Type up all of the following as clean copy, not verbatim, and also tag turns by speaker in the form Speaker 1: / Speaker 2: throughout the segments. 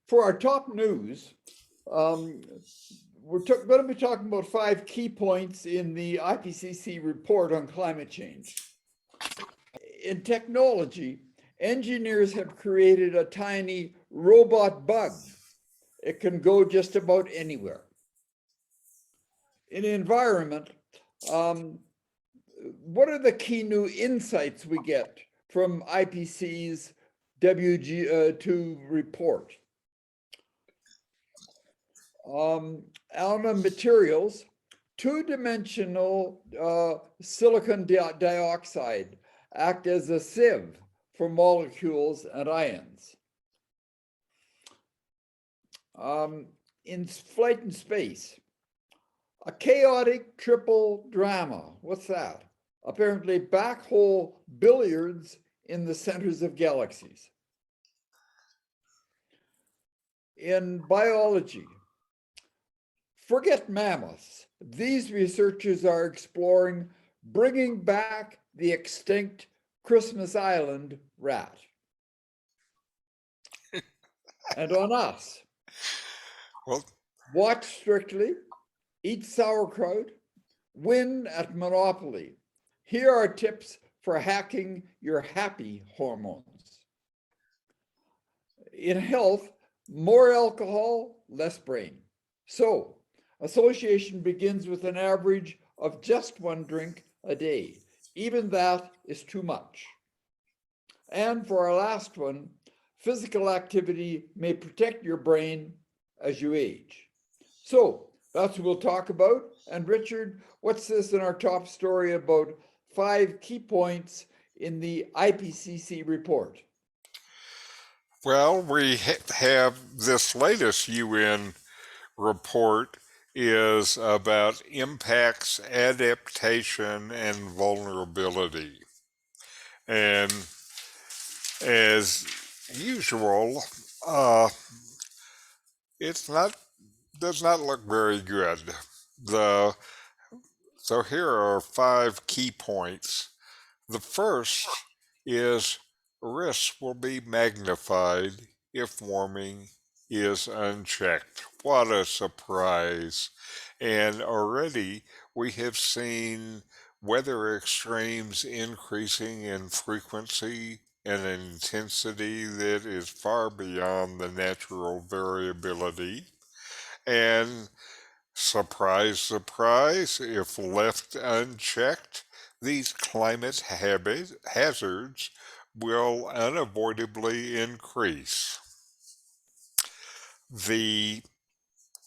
Speaker 1: For our top news, we're going to be talking about 5 key points in the IPCC report on climate change. In technology, engineers have created a tiny robot bug. It can go just about anywhere. In environment, what are the key new insights we get from IPCC's WG2 report? Alma materials, two-dimensional silicon dioxide act as a sieve for molecules and ions. In flight and space, a chaotic triple drama. What's that? Apparently black hole billiards in the centers of galaxies. In biology, forget mammoths. These researchers are exploring bringing back the extinct Christmas Island rat. And on us,
Speaker 2: Well,
Speaker 1: watch strictly, eat sauerkraut, win at Monopoly. Here are tips for hacking your happy hormones. In health, more alcohol, less brain. So, association begins with an average of just 1 drink a day. Even that is too much. And for our last one, physical activity may protect your brain as you age. So that's what we'll talk about. And Richard, what's this in our top story about 5 key points in the IPCC report?
Speaker 2: well, we have this latest UN report is about impacts, adaptation, and vulnerability. And as usual, it's not does not look very good. So here are 5 key points. The first is risks will be magnified if warming is unchecked. What a surprise. And already we have seen weather extremes increasing in frequency and intensity that is far beyond the natural variability. And surprise, surprise, if left unchecked, these climate hazards will unavoidably increase. The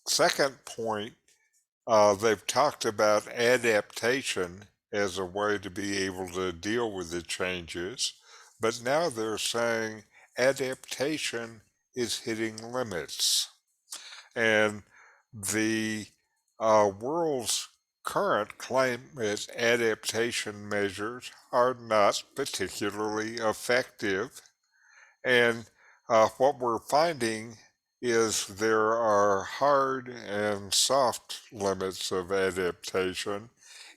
Speaker 2: second point, they've talked about adaptation as a way to be able to deal with the changes, but now they're saying adaptation is hitting limits. And the world's current climate adaptation measures are not particularly effective. And what we're finding is there are hard and soft limits of adaptation.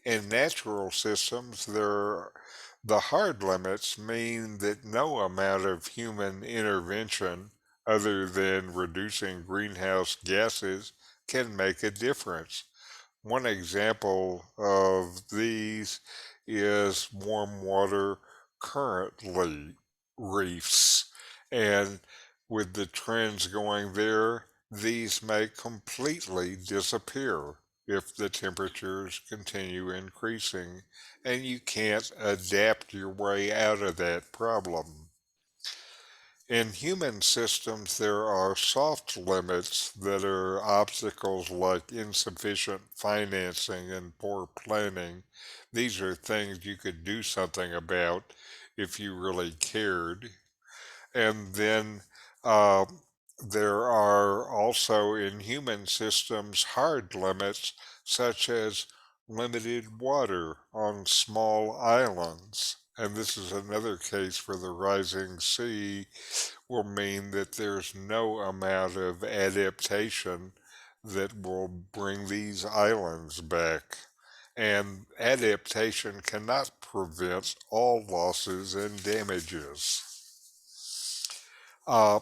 Speaker 2: In natural systems, the hard limits mean that no amount of human intervention other than reducing greenhouse gases can make a difference. One example of these is warm water currently reefs. And with the trends going there, these may completely disappear if the temperatures continue increasing, and you can't adapt your way out of that problem. In human systems, there are soft limits that are obstacles like insufficient financing and poor planning. These are things you could do something about if you really cared. And then uh, there are also in human systems hard limits, such as limited water on small islands. And this is another case where the rising sea will mean that there's no amount of adaptation that will bring these islands back. And adaptation cannot prevent all losses and damages. Uh,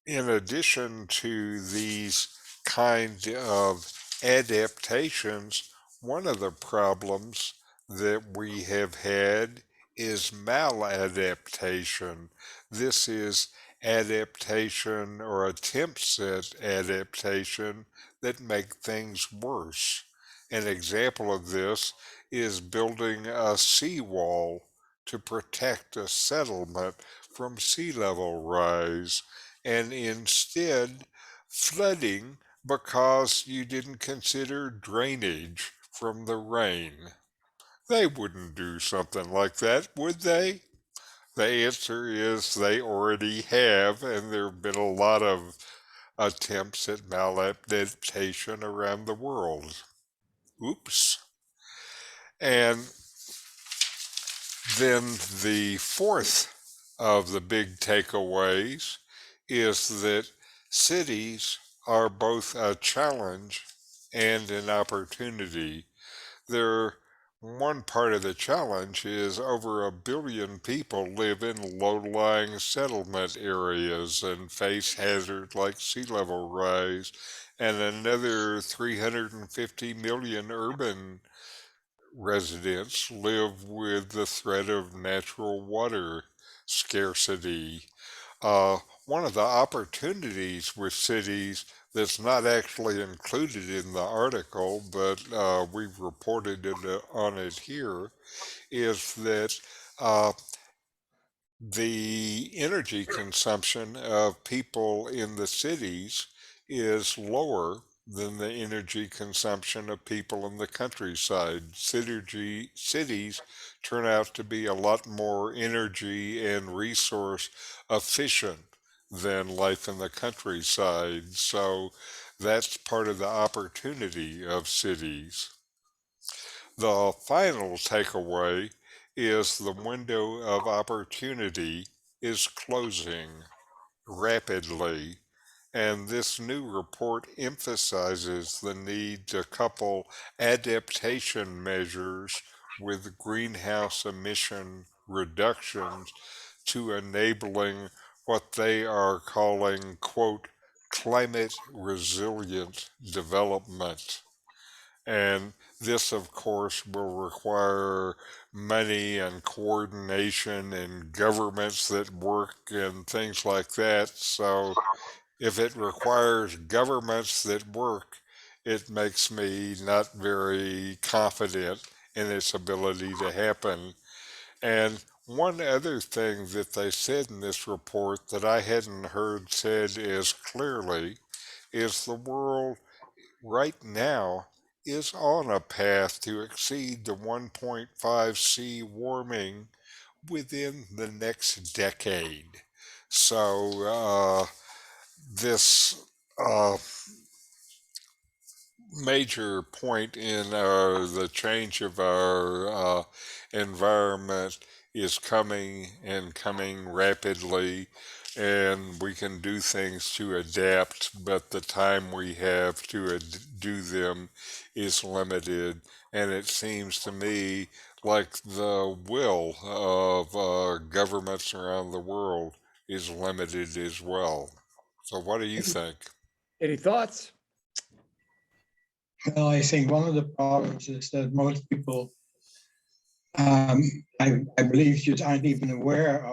Speaker 2: in addition to these kind of adaptations, one of the problems that we have had is maladaptation. This is adaptation or attempts at adaptation that make things worse. An example of this is building a seawall to protect a settlement from sea level rise and instead flooding because you didn't consider drainage from the rain. They wouldn't do something like that, would they? The answer is they already have, and there have been a lot of attempts at maladaptation around the world. Oops. And then the fourth of the big takeaways is that cities are both a challenge and an opportunity. They're one part of the challenge is over 1 billion people live in low-lying settlement areas and face hazards like sea level rise, and another 350 million urban residents live with the threat of natural water scarcity. One of the opportunities with cities that's not actually included in the article, but we've reported on it here, is that uh, the energy consumption of people in the cities is lower than the energy consumption of people in the countryside. Cities turn out to be a lot more energy and resource efficient than life in the countryside. So that's part of the opportunity of cities. The final takeaway is the window of opportunity is closing rapidly, and this new report emphasizes the need to couple adaptation measures with greenhouse emission reductions to enabling what they are calling, quote, climate resilient development. And this, of course, will require money and coordination and governments that work and things like that. So, if it requires governments that work, it makes me not very confident in its ability to happen. And one other thing that they said in this report that I hadn't heard said as clearly is the world right now is on a path to exceed the 1.5 C warming within the next decade. So, this uh, major point in the change of our environment is coming and coming rapidly, and we can do things to adapt, but the time we have to do them is limited. And it seems to me like the will of governments around the world is limited as well. So, what do you think?
Speaker 1: Any thoughts?
Speaker 3: Well, I think one of the problems is that most people, um, I believe, just aren't even aware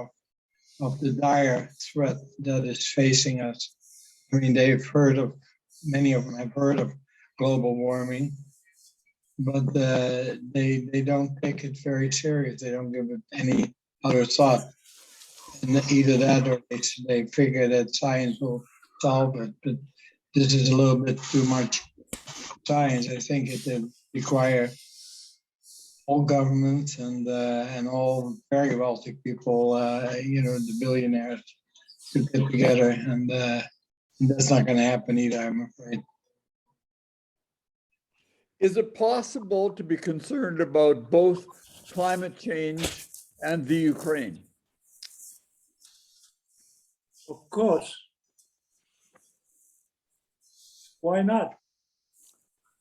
Speaker 3: of the dire threat that is facing us. I mean, many of them have heard of global warming, but they don't take it very serious. They don't give it any other thought. And either that or they figure that science will solve it. But this is a little bit too much science. I think it will require all governments and all very wealthy people, the billionaires, to get together, and that's not going to happen either, I'm afraid.
Speaker 1: Is it possible to be concerned about both climate change and the Ukraine?
Speaker 4: Of course. Why not?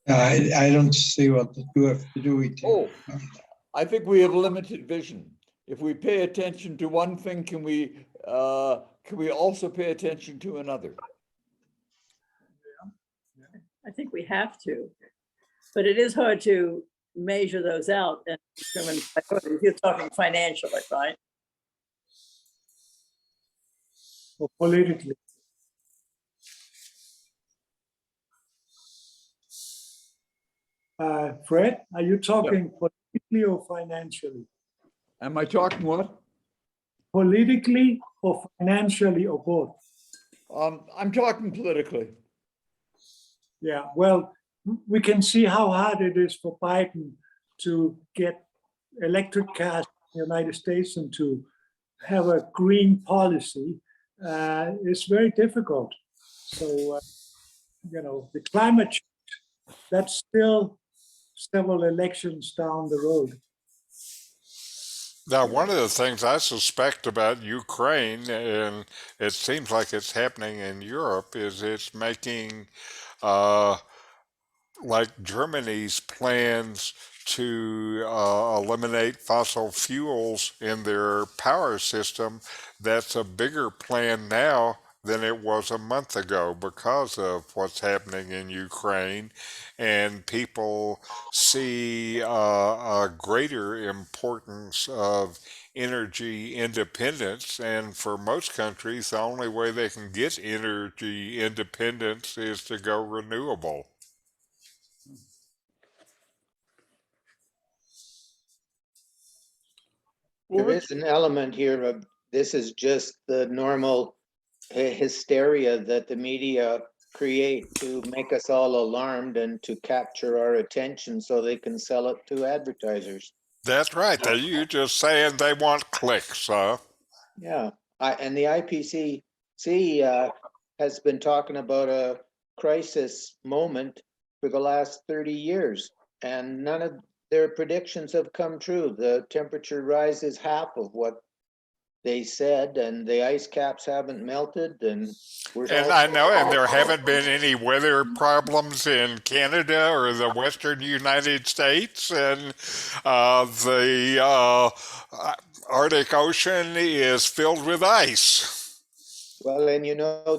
Speaker 3: I don't see what the two have to do with each other.
Speaker 1: Oh, I think we have limited vision. If we pay attention to one thing, can we can we also pay attention to another?
Speaker 5: I think we have to, but it is hard to measure those out and determine priorities. You're talking financially, right?
Speaker 4: Or politically? Fred, are you talking politically or financially?
Speaker 1: Am I talking what?
Speaker 4: Politically or financially or both?
Speaker 1: I'm talking politically.
Speaker 4: Yeah, well, we can see how hard it is for Biden to get electric cars in the United States and to have a green policy. It's very difficult. So, the climate change, that's still several elections down the road.
Speaker 2: Now, one of the things I suspect about Ukraine, and it seems like it's happening in Europe, is it's making like Germany's plans to eliminate fossil fuels in their power system. That's a bigger plan now than it was a month ago because of what's happening in Ukraine. And people see a greater importance of energy independence. And for most countries, the only way they can get energy independence is to go renewable.
Speaker 1: Well,
Speaker 6: There is an element here of this is just the normal hysteria that the media create to make us all alarmed and to capture our attention so they can sell it to advertisers.
Speaker 2: That's right. You just saying they want clicks, huh?
Speaker 6: Yeah, and the IPCC has been talking about a crisis moment for the last 30 years, and none of their predictions have come true. The temperature rise is half of what they said, and the ice caps haven't melted, and we're
Speaker 2: And
Speaker 6: all
Speaker 2: I know, and there haven't been any weather problems in Canada or the western United States, and the Arctic Ocean is filled with ice.
Speaker 6: well, and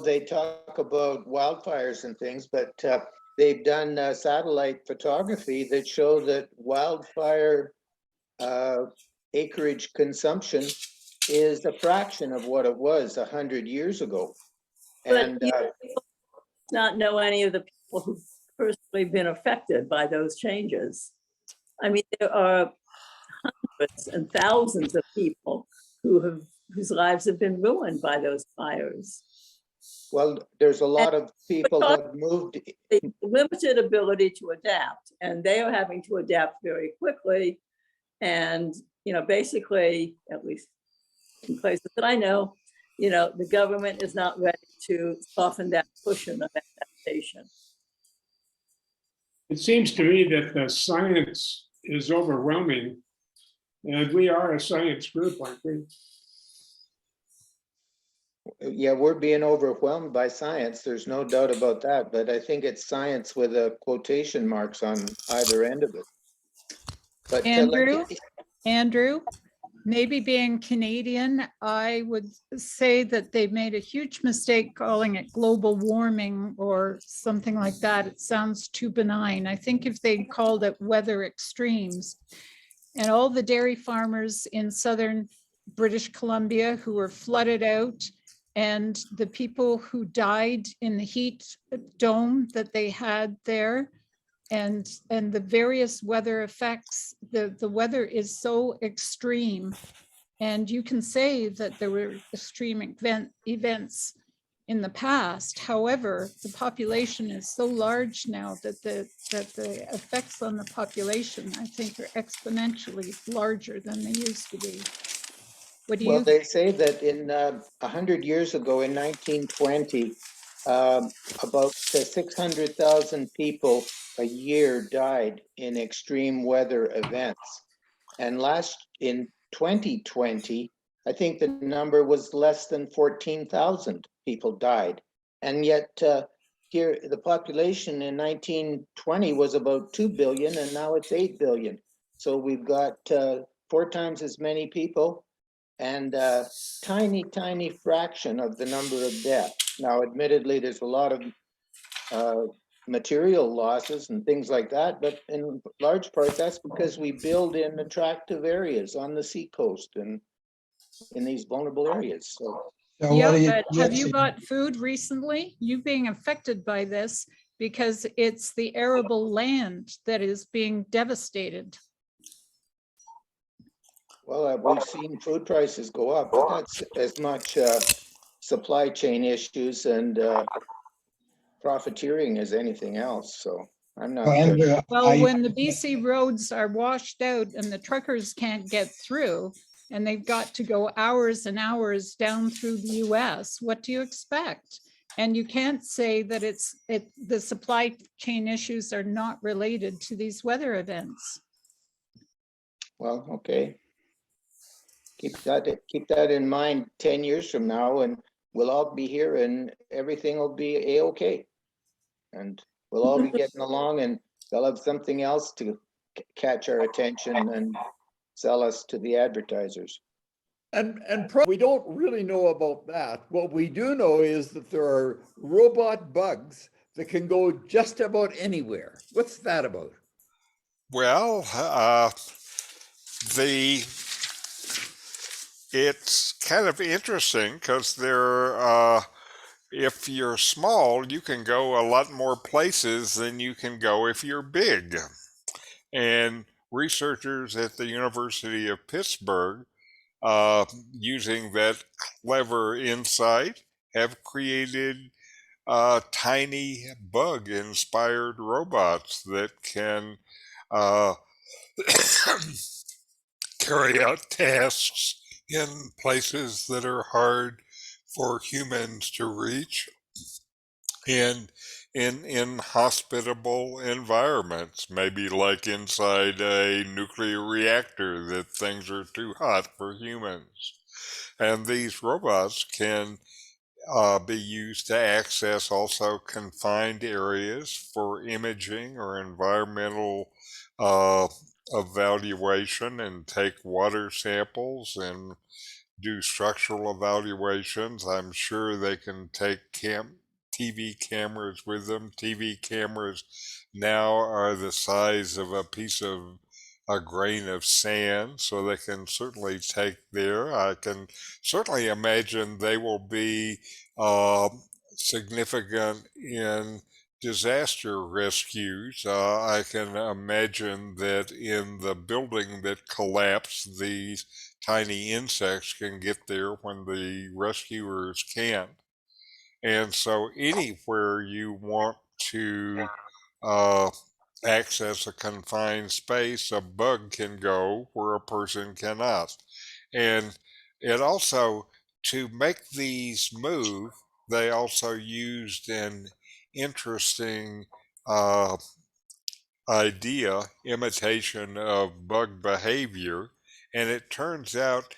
Speaker 6: they talk about wildfires and things, but they've done satellite photography that show that wildfire acreage consumption is a fraction of what it was 100 years ago.
Speaker 5: But
Speaker 6: And
Speaker 5: you not know any of the people who've personally been affected by those changes. I mean, there are hundreds and thousands of people whose lives have been ruined by those fires.
Speaker 6: well, there's a lot of people that have moved.
Speaker 5: The limited ability to adapt, and they are having to adapt very quickly. And, basically, at least in places that I know, the government is not ready to soften that cushion of adaptation.
Speaker 7: It seems to me that the science is overwhelming, and we are a science group, aren't we?
Speaker 6: Yeah, we're being overwhelmed by science. There's no doubt about that. But I think it's science with a quotation marks on either end of it. But
Speaker 8: Andrew, maybe being Canadian, I would say that they made a huge mistake calling it global warming or something like that. It sounds too benign. I think if they called it weather extremes, and all the dairy farmers in southern British Columbia who were flooded out, and the people who died in the heat dome that they had there, and the various weather effects, the weather is so extreme. And you can say that there were extreme events in the past. However, the population is so large now that the effects on the population, I think, are exponentially larger than they used to be. What do you?
Speaker 6: Well, they say that in 100 years ago, in 1920, about 600,000 people a year died in extreme weather events. And in 2020, I think the number was less than 14,000 people died. And yet here, the population in 1920 was about 2 billion, and now it's 8 billion. So we've got 4 times as many people. and a tiny, tiny fraction of the number of deaths. Now, admittedly, there's a lot of material losses and things like that, but in large part, that's because we build in attractive areas on the seacoast and in these vulnerable areas. So,
Speaker 3: So
Speaker 8: Yeah,
Speaker 3: what are you
Speaker 8: but have you
Speaker 3: suggesting?
Speaker 8: got food recently? You being affected by this because it's the arable land that is being devastated.
Speaker 6: well, we've seen food prices go up, but that's as much supply chain issues and profiteering as anything else. So I'm not.
Speaker 3: Well, Andrew,
Speaker 8: Well, when the BC roads are washed out and the truckers can't get through and they've got to go hours and hours down through the US, what do you expect? And you can't say that the supply chain issues are not related to these weather events.
Speaker 6: Well, okay. Keep that in mind 10 years from now, and we'll all be here and everything will be a-okay. And we'll all be getting along, and they'll have something else to catch our attention and sell us to the advertisers.
Speaker 1: And we don't really know about that. What we do know is that there are robot bugs that can go just about anywhere. What's that about?
Speaker 2: Well, it's kind of interesting because if you're small, you can go a lot more places than you can go if you're big. And researchers at the University of Pittsburgh, using that clever insight, have created tiny bug-inspired robots that can carry out tasks in places that are hard for humans to reach and in inhospitable environments, maybe like inside a nuclear reactor that things are too hot for humans. And these robots can be used to access also confined areas for imaging or environmental uh, evaluation and take water samples and do structural evaluations. I'm sure they can take TV cameras with them. TV cameras now are the size of a piece of a grain of sand, so they can certainly take there. I can certainly imagine they will be significant in disaster rescues. I can imagine that in the building that collapsed, these tiny insects can get there when the rescuers can't. And so anywhere you want to uh, access a confined space, a bug can go where a person cannot. And it also, to make these move, they also used an interesting idea, imitation of bug behavior. And it turns out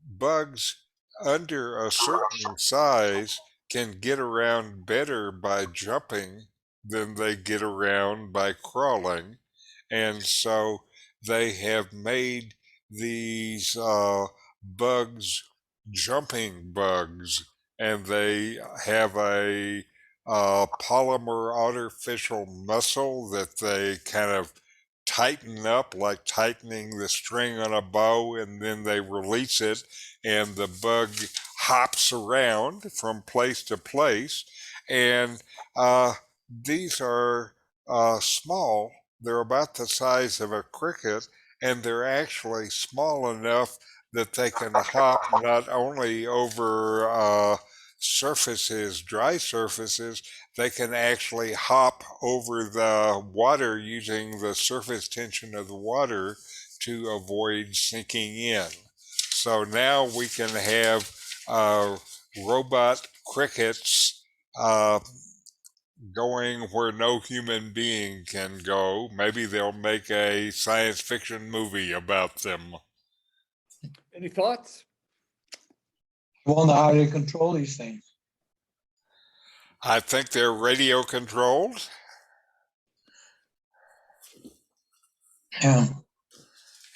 Speaker 2: bugs under a certain size can get around better by jumping than they get around by crawling. And so they have made these bugs jumping bugs, and they have a polymer artificial muscle that they kind of tighten up like tightening the string on a bow, and then they release it and the bug hops around from place to place. And these are small. They're about the size of a cricket, and they're actually small enough that they can hop not only over surfaces, dry surfaces, they can actually hop over the water using the surface tension of the water to avoid sinking in. So now we can have robot crickets going where no human being can go. Maybe they'll make a science fiction movie about them.
Speaker 1: Any thoughts?
Speaker 3: I wonder how they control these things.
Speaker 2: I think they're radio controlled.
Speaker 3: Yeah.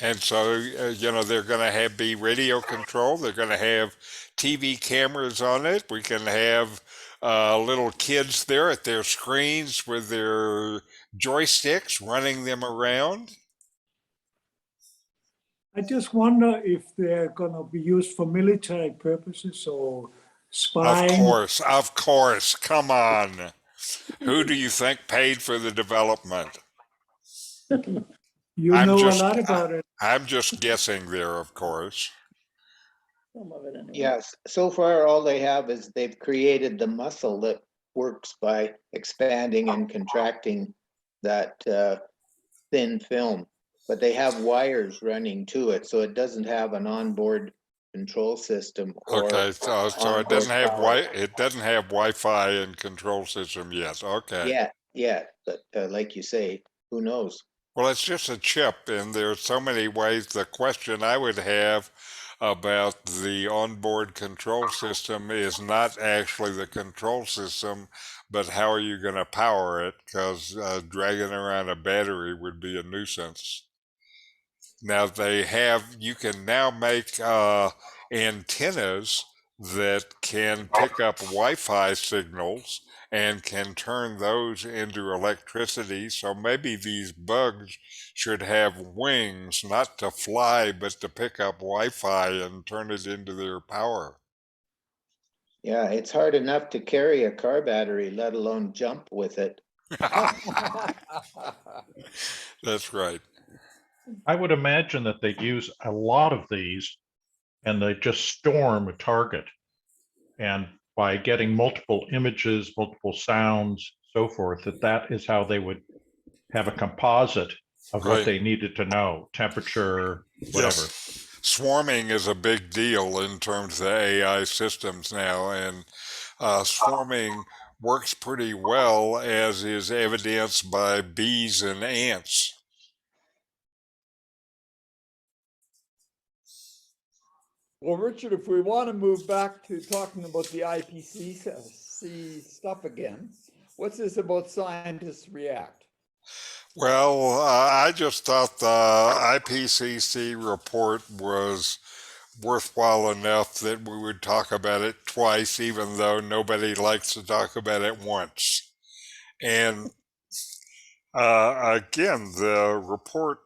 Speaker 2: And so, they're going to be radio control. They're going to have TV cameras on it. We can have little kids there at their screens with their joysticks running them around.
Speaker 4: I just wonder if they're gonna be used for military purposes or spying.
Speaker 2: Of course. Come on. Who do you think paid for the development?
Speaker 4: You
Speaker 2: I'm
Speaker 4: know a
Speaker 2: just,
Speaker 4: lot about it.
Speaker 2: I'm just guessing there, of course.
Speaker 5: Some of it anyway.
Speaker 6: Yes, so far all they have is they've created the muscle that works by expanding and contracting that thin film, but they have wires running to it, so it doesn't have an onboard control system or
Speaker 2: Okay, so it
Speaker 6: onboard
Speaker 2: doesn't have
Speaker 6: power.
Speaker 2: it doesn't have Wi-Fi and control system yet. Okay.
Speaker 6: Yeah, but like you say, who knows?
Speaker 2: Well, it's just a chip, and there's so many ways. The question I would have about the onboard control system is not actually the control system, but how are you going to power it? Because dragging around a battery would be a nuisance. Now you can now make antennas that can pick up Wi-Fi signals and can turn those into electricity. So maybe these bugs should have wings, not to fly, but to pick up Wi-Fi and turn it into their power.
Speaker 6: Yeah, it's hard enough to carry a car battery, let alone jump with it.
Speaker 2: That's right.
Speaker 9: I would imagine that they'd use a lot of these and they just storm a target. And by getting multiple images, multiple sounds, so forth, that is how they would have a composite of
Speaker 2: Right.
Speaker 9: what they needed to know, temperature, whatever.
Speaker 2: Yes. Swarming is a big deal in terms of AI systems now, and swarming works pretty well, as is evidenced by bees and ants.
Speaker 1: Well, Richard, if we want to move back to talking about the IPCC stuff again, what's this about scientists react?
Speaker 2: Well, I just thought the IPCC report was worthwhile enough that we would talk about it twice, even though nobody likes to talk about it once. And again, the report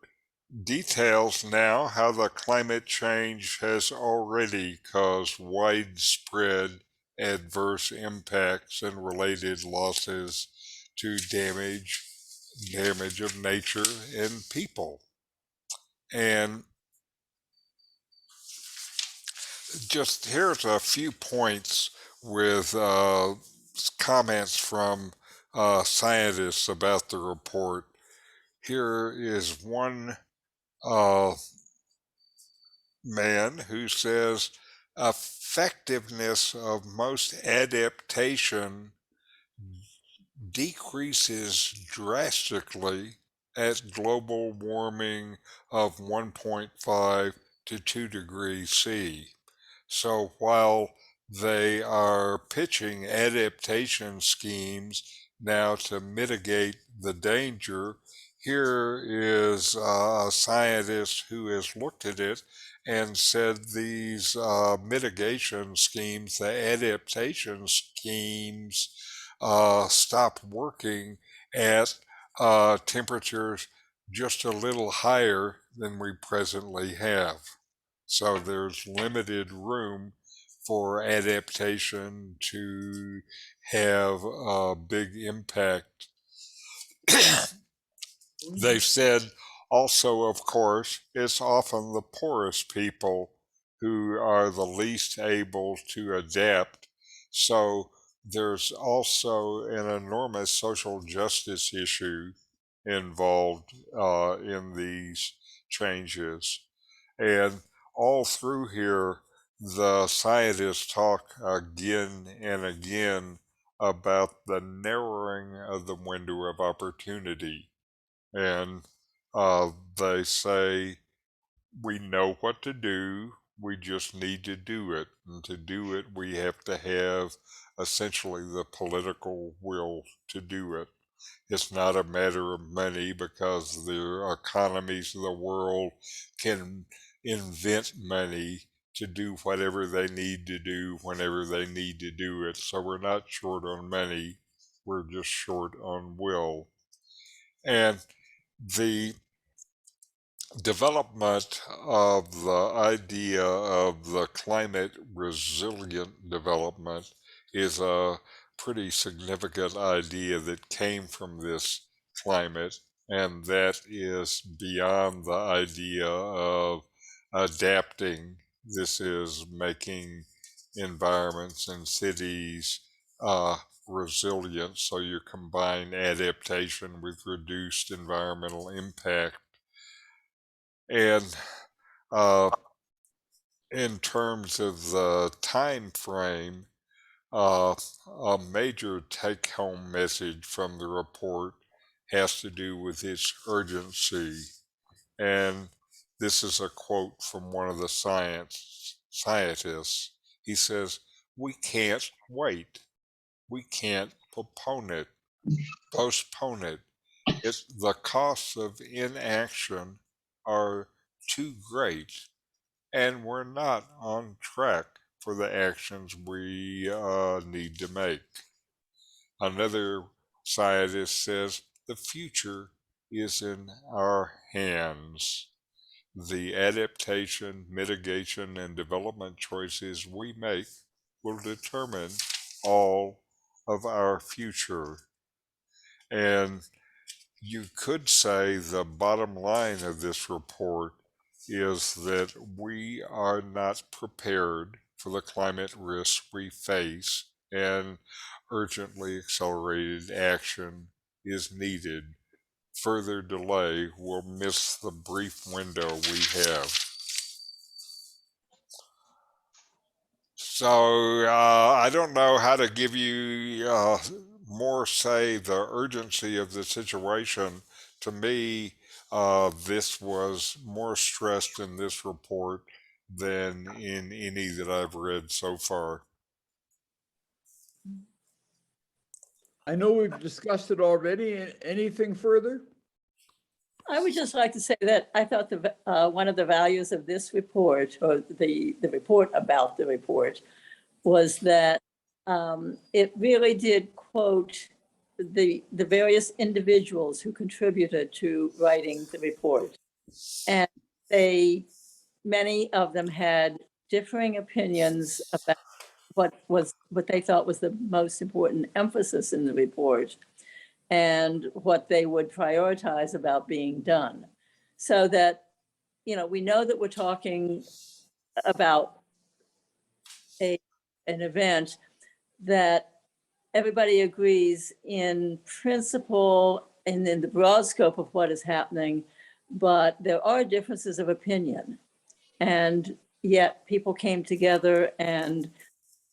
Speaker 2: details now how the climate change has already caused widespread adverse impacts and related losses to damage of nature and people. And just here's a few points with comments from scientists about the report. Here is one man who says effectiveness of most adaptation decreases drastically at global warming of 1.5 to 2 degrees C. So while they are pitching adaptation schemes now to mitigate the danger, here is a scientist who has looked at it and said these mitigation schemes, the adaptation schemes, stop working at temperatures just a little higher than we presently have. So there's limited room for adaptation to have a big impact. They've said also, of course, it's often the poorest people who are the least able to adapt. So there's also an enormous social justice issue involved in these changes. And all through here, the scientists talk again and again about the narrowing of the window of opportunity. And they say, we know what to do, we just need to do it. And to do it, we have to have essentially the political will to do it. It's not a matter of money because the economies of the world can invent money to do whatever they need to do whenever they need to do it. So we're not short on money, we're just short on will. And the development of the idea of the climate resilient development is a pretty significant idea that came from this climate, and that is beyond the idea of adapting. This is making environments and cities resilient, so you combine adaptation with reduced environmental impact. And uh, in terms of the time frame, a major take-home message from the report has to do with its urgency. And this is a quote from one of the scientists. He says, "We can't wait. We can't postpone it. The costs of inaction are too great, and we're not on track for the actions we need to make." Another scientist says, "The future is in our hands. The adaptation, mitigation, and development choices we make will determine all of our future." And you could say the bottom line of this report is that we are not prepared for the climate risks we face, and urgently accelerated action is needed. Further delay will miss the brief window we have. So I don't know how to give you more say the urgency of the situation. To me, this was more stressed in this report than in any that I've read so far.
Speaker 1: I know we've discussed it already. Anything further?
Speaker 5: I would just like to say that I thought one of the values of this report, or the report about the report, was that it really did quote the various individuals who contributed to writing the report. And many of them had differing opinions about what they thought was the most important emphasis in the report and what they would prioritize about being done. So that, we know that we're talking about an event that everybody agrees in principle and in the broad scope of what is happening, but there are differences of opinion. And yet people came together, and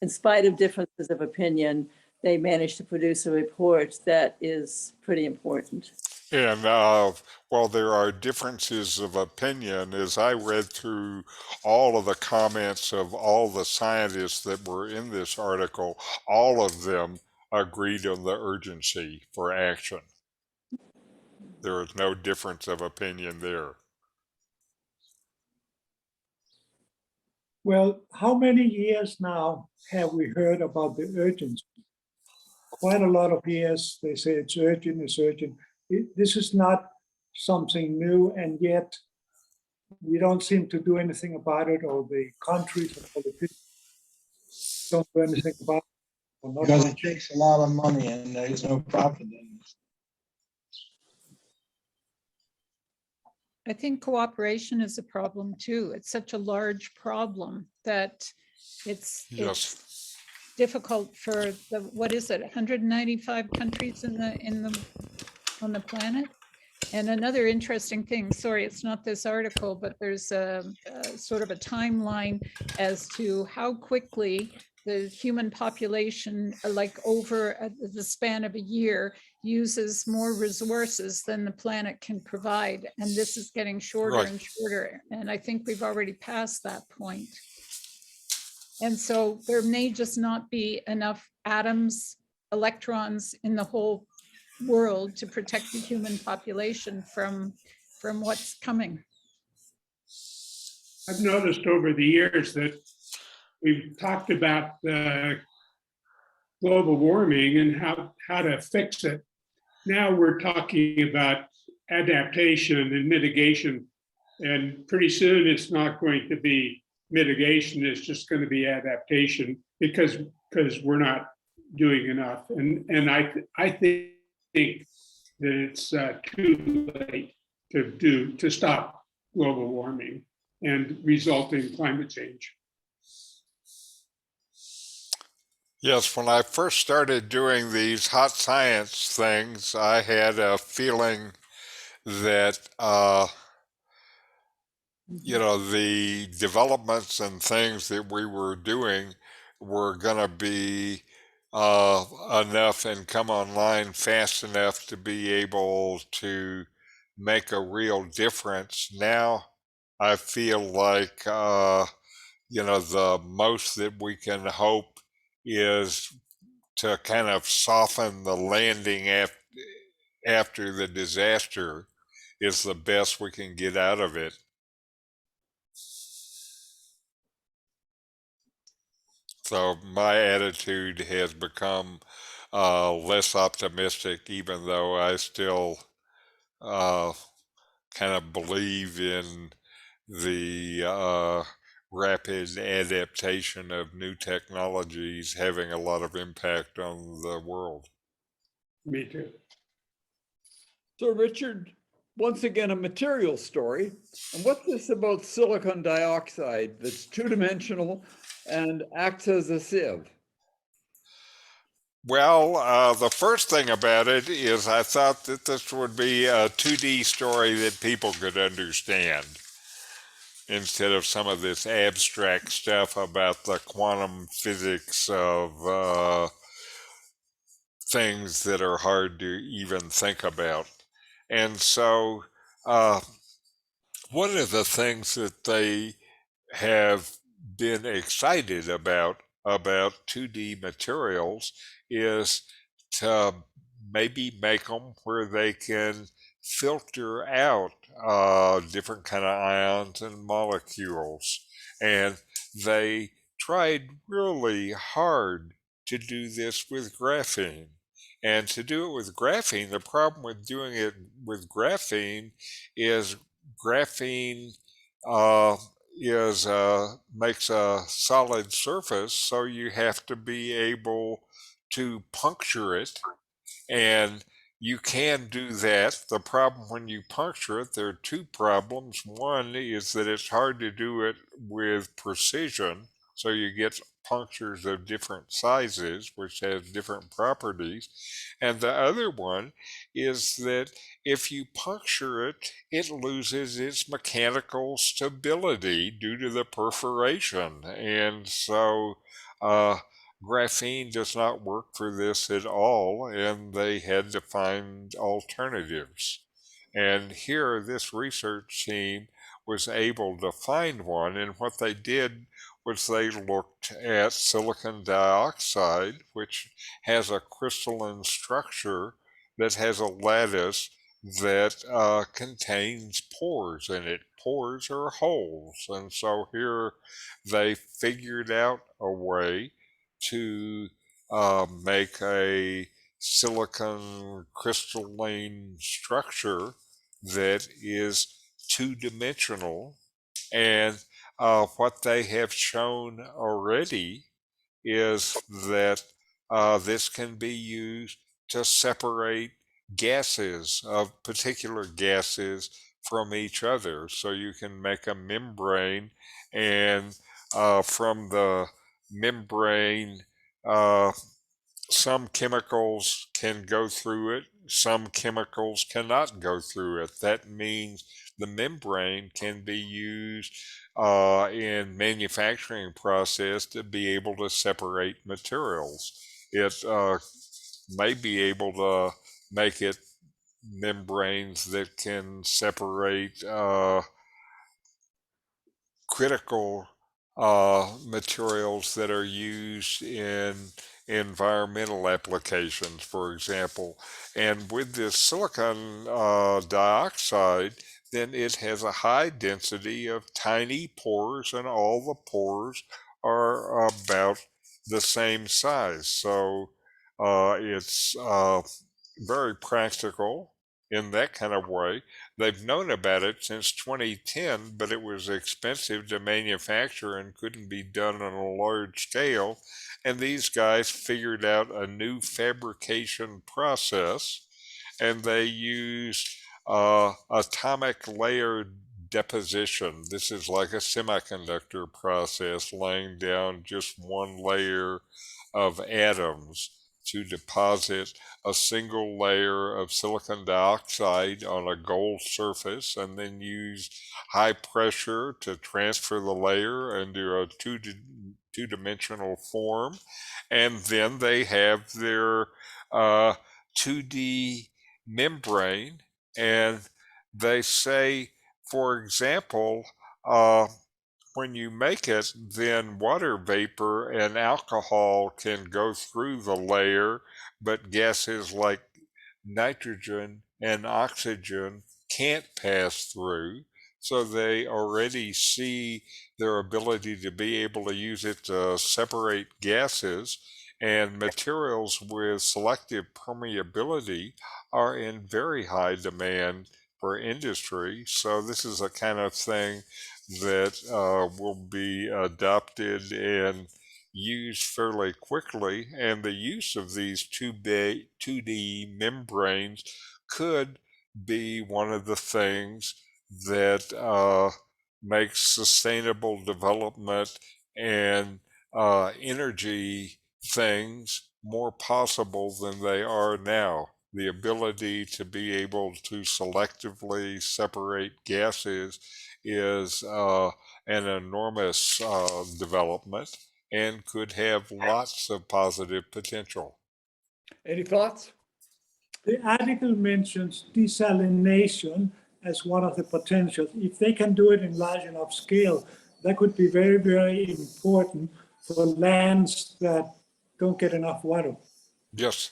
Speaker 5: in spite of differences of opinion, they managed to produce a report that is pretty important.
Speaker 2: And while there are differences of opinion, as I read through all of the comments of all the scientists that were in this article, all of them agreed on the urgency for action. There is no difference of opinion there.
Speaker 4: Well, how many years now have we heard about the urgency? Quite a lot of years. They say it's urgent, it's urgent. This is not something new, and yet we don't seem to do anything about it, or the countries and politicians don't do anything about it. Or not
Speaker 3: Because it
Speaker 4: much.
Speaker 3: takes a lot of money and there's no profit in it.
Speaker 8: I think cooperation is a problem too. It's such a large problem that it's
Speaker 2: Yes.
Speaker 8: difficult for the, what is it, 195 countries on the planet. And another interesting thing, sorry, it's not this article, but there's a sort of a timeline as to how quickly the human population, like over the span of a year, uses more resources than the planet can provide. And this is getting shorter
Speaker 2: Right.
Speaker 8: and shorter. And I think we've already passed that point. And so there may just not be enough atoms, electrons in the whole world to protect the human population from what's coming.
Speaker 7: I've noticed over the years that we've talked about global warming and how to fix it. Now we're talking about adaptation and mitigation, and pretty soon it's not going to be mitigation, it's just going to be adaptation because we're not doing enough. And I think that it's too late to stop global warming and resulting climate change.
Speaker 2: Yes, when I first started doing these hot science things, I had a feeling that, the developments and things that we were doing were going to be enough and come online fast enough to be able to make a real difference. Now I feel like, the most that we can hope is to kind of soften the landing after the disaster is the best we can get out of it. So my attitude has become less optimistic, even though I still kind of believe in the rapid adaptation of new technologies having a lot of impact on the world.
Speaker 7: Me too.
Speaker 1: So Richard, once again, a material story. And what's this about silicon dioxide that's two-dimensional and acts as a sieve?
Speaker 2: Well, the first thing about it is I thought that this would be a 2D story that people could understand instead of some of this abstract stuff about the quantum physics of things that are hard to even think about. And so, one of the things that they have been excited about 2D materials is to maybe make them where they can filter out different kind of ions and molecules. And they tried really hard to do this with graphene. And to do it with graphene, the problem with doing it with graphene is graphene makes a solid surface, so you have to be able to puncture it, and you can do that. The problem when you puncture it, there are two problems. One is that it's hard to do it with precision, so you get punctures of different sizes, which has different properties. And the other one is that if you puncture it, it loses its mechanical stability due to the perforation. And so graphene does not work for this at all, and they had to find alternatives. And here, this research team was able to find one, and what they did was they looked at silicon dioxide, which has a crystalline structure that has a lattice that contains pores in it. Pores are holes. And so here they figured out a way to make a silicon crystalline structure that is two-dimensional. And what they have shown already is that this can be used to separate gases of particular gases from each other. So you can make a membrane, and from the membrane, some chemicals can go through it, some chemicals cannot go through it. That means the membrane can be used in manufacturing process to be able to separate materials. It may be able to make it membranes that can separate critical materials that are used in environmental applications, for example. And with this silicon dioxide, then it has a high density of tiny pores, and all the pores are about the same size. So it's very practical in that kind of way. They've known about it since 2010, but it was expensive to manufacture and couldn't be done on a large scale. And these guys figured out a new fabrication process, and they used atomic layer deposition. This is like a semiconductor process, laying down just one layer of atoms to deposit a single layer of silicon dioxide on a gold surface, and then use high pressure to transfer the layer into a two-dimensional form. And then they have their 2D membrane, and they say, for example, when you make it, then water vapor and alcohol can go through the layer, but gases like nitrogen and oxygen can't pass through. So they already see their ability to be able to use it to separate gases, and materials with selective permeability are in very high demand for industry. So this is a kind of thing that will be adopted and used fairly quickly. And the use of these 2D membranes could be one of the things that makes sustainable development and energy things more possible than they are now. The ability to be able to selectively separate gases is an enormous development and could have lots of positive potential.
Speaker 1: Any thoughts?
Speaker 4: The article mentions desalination as one of the potentials. If they can do it in large enough scale, that could be very, very important for lands that don't get enough water.
Speaker 2: Yes.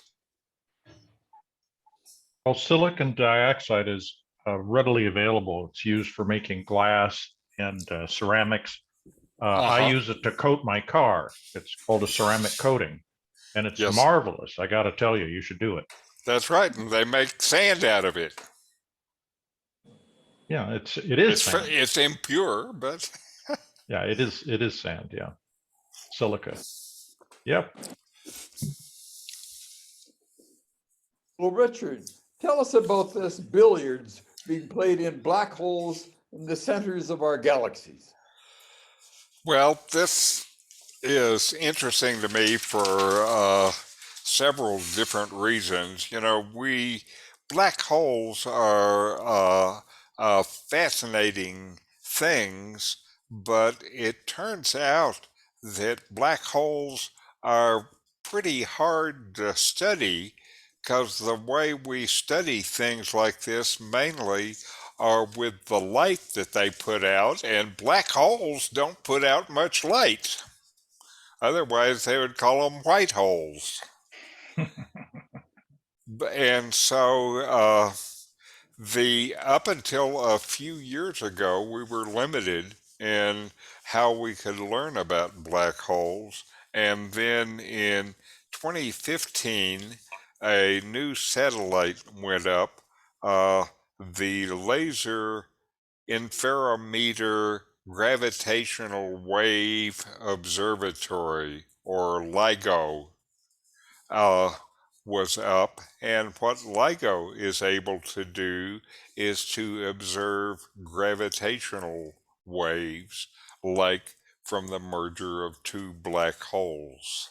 Speaker 9: Well, silicon dioxide is readily available. It's used for making glass and ceramics. I use it to coat my car. It's called a ceramic coating, and it's
Speaker 2: Yes.
Speaker 9: marvelous. I got to tell you, you should do it.
Speaker 2: That's right, and they make sand out of it.
Speaker 9: Yeah, it is sand.
Speaker 2: It's impure, but
Speaker 9: Yeah, it is sand. Yeah, silica. Yep.
Speaker 1: Well, Richard, tell us about this billiards being played in black holes in the centers of our galaxies.
Speaker 2: well, this is interesting to me for several different reasons. You know, black holes are fascinating things, but it turns out that black holes are pretty hard to study, because the way we study things like this mainly are with the light that they put out, and black holes don't put out much light. Otherwise, they would call them white holes. And so, up until a few years ago, we were limited in how we could learn about black holes. And then in 2015, a new satellite went up, the Laser Interferometer Gravitational Wave Observatory, or LIGO, was up. And what LIGO is able to do is to observe gravitational waves, like from the merger of two black holes.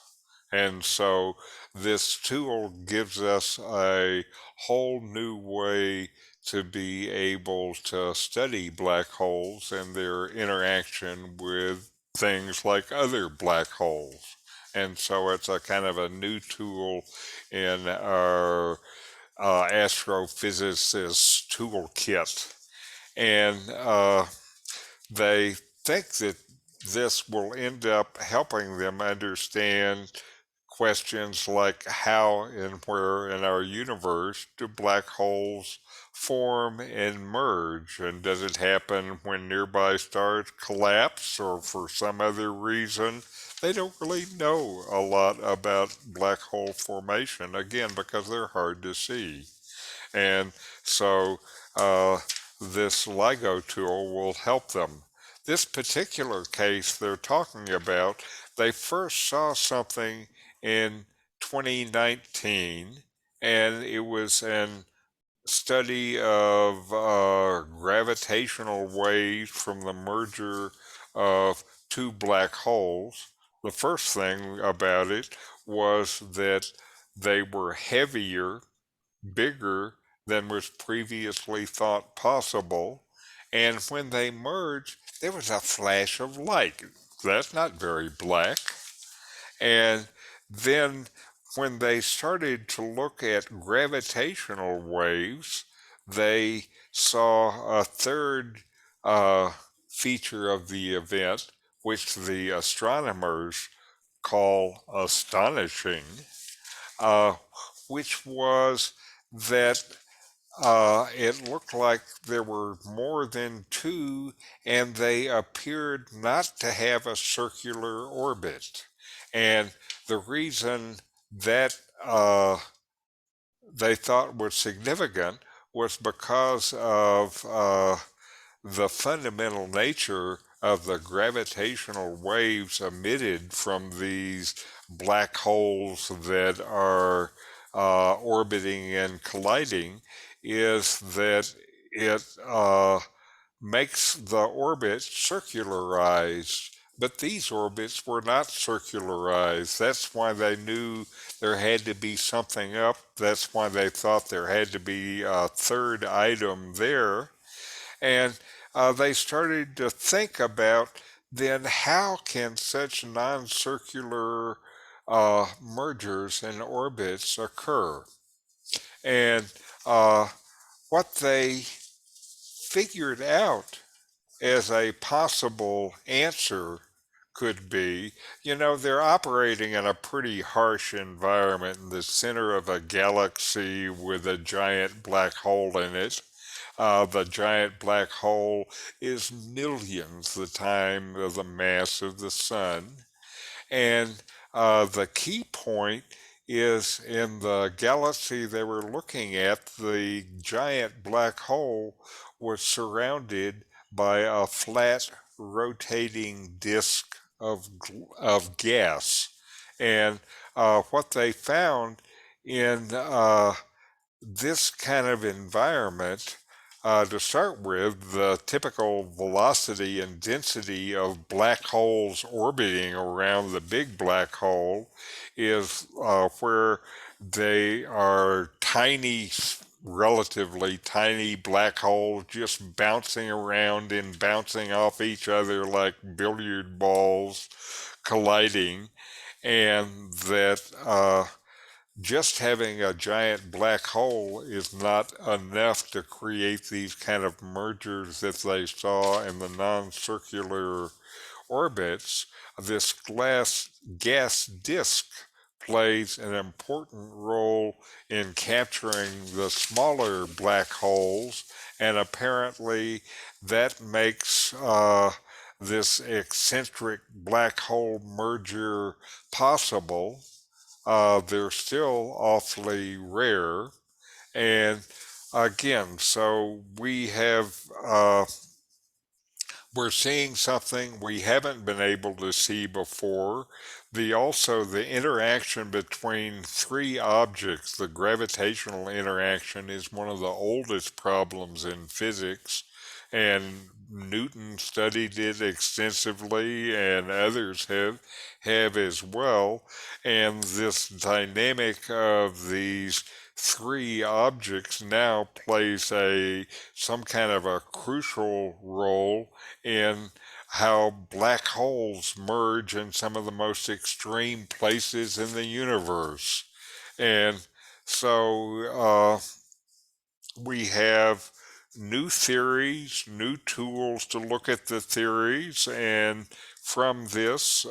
Speaker 2: And so this tool gives us a whole new way to be able to study black holes and their interaction with things like other black holes. And so it's a kind of a new tool in our astrophysicist toolkit. And they think that this will end up helping them understand questions like how and where in our universe do black holes form and merge? And does it happen when nearby stars collapse or for some other reason? They don't really know a lot about black hole formation, again, because they're hard to see. And so this LIGO tool will help them. This particular case they're talking about, they first saw something in 2019, and it was an study of gravitational waves from the merger of two black holes. The first thing about it was that they were heavier, bigger than was previously thought possible. And when they merged, there was a flash of light. That's not very black. And then when they started to look at gravitational waves, they saw a third feature of the event, which the astronomers call astonishing, uh, which was that it looked like there were more than two, and they appeared not to have a circular orbit. And the reason that they thought was significant was because of the fundamental nature of the gravitational waves emitted from these black holes that are orbiting and colliding is that it makes the orbit circularized. But these orbits were not circularized. That's why they knew there had to be something up. That's why they thought there had to be a third item there. And they started to think about then how can such non-circular mergers and orbits occur? And what they figured out as a possible answer could be, they're operating in a pretty harsh environment in the center of a galaxy with a giant black hole in it. The giant black hole is millions the time of the mass of the sun. And the key point is in the galaxy they were looking at, the giant black hole was surrounded by a flat rotating disk of gas. And what they found in this kind of environment, to start with, the typical velocity and density of black holes orbiting around the big black hole is where they are tiny, relatively tiny black holes just bouncing around and bouncing off each other like billiard balls colliding, and that just having a giant black hole is not enough to create these kind of mergers that they saw in the non-circular orbits. This gas disk plays an important role in capturing the smaller black holes, and apparently that makes this eccentric black hole merger possible. They're still awfully rare. And again, so we're seeing something we haven't been able to see before. The interaction between three objects, the gravitational interaction, is one of the oldest problems in physics, and Newton studied it extensively, and others have as well. And this dynamic of these three objects now plays some kind of a crucial role in how black holes merge in some of the most extreme places in the universe. And so we have new theories, new tools to look at the theories, and from this,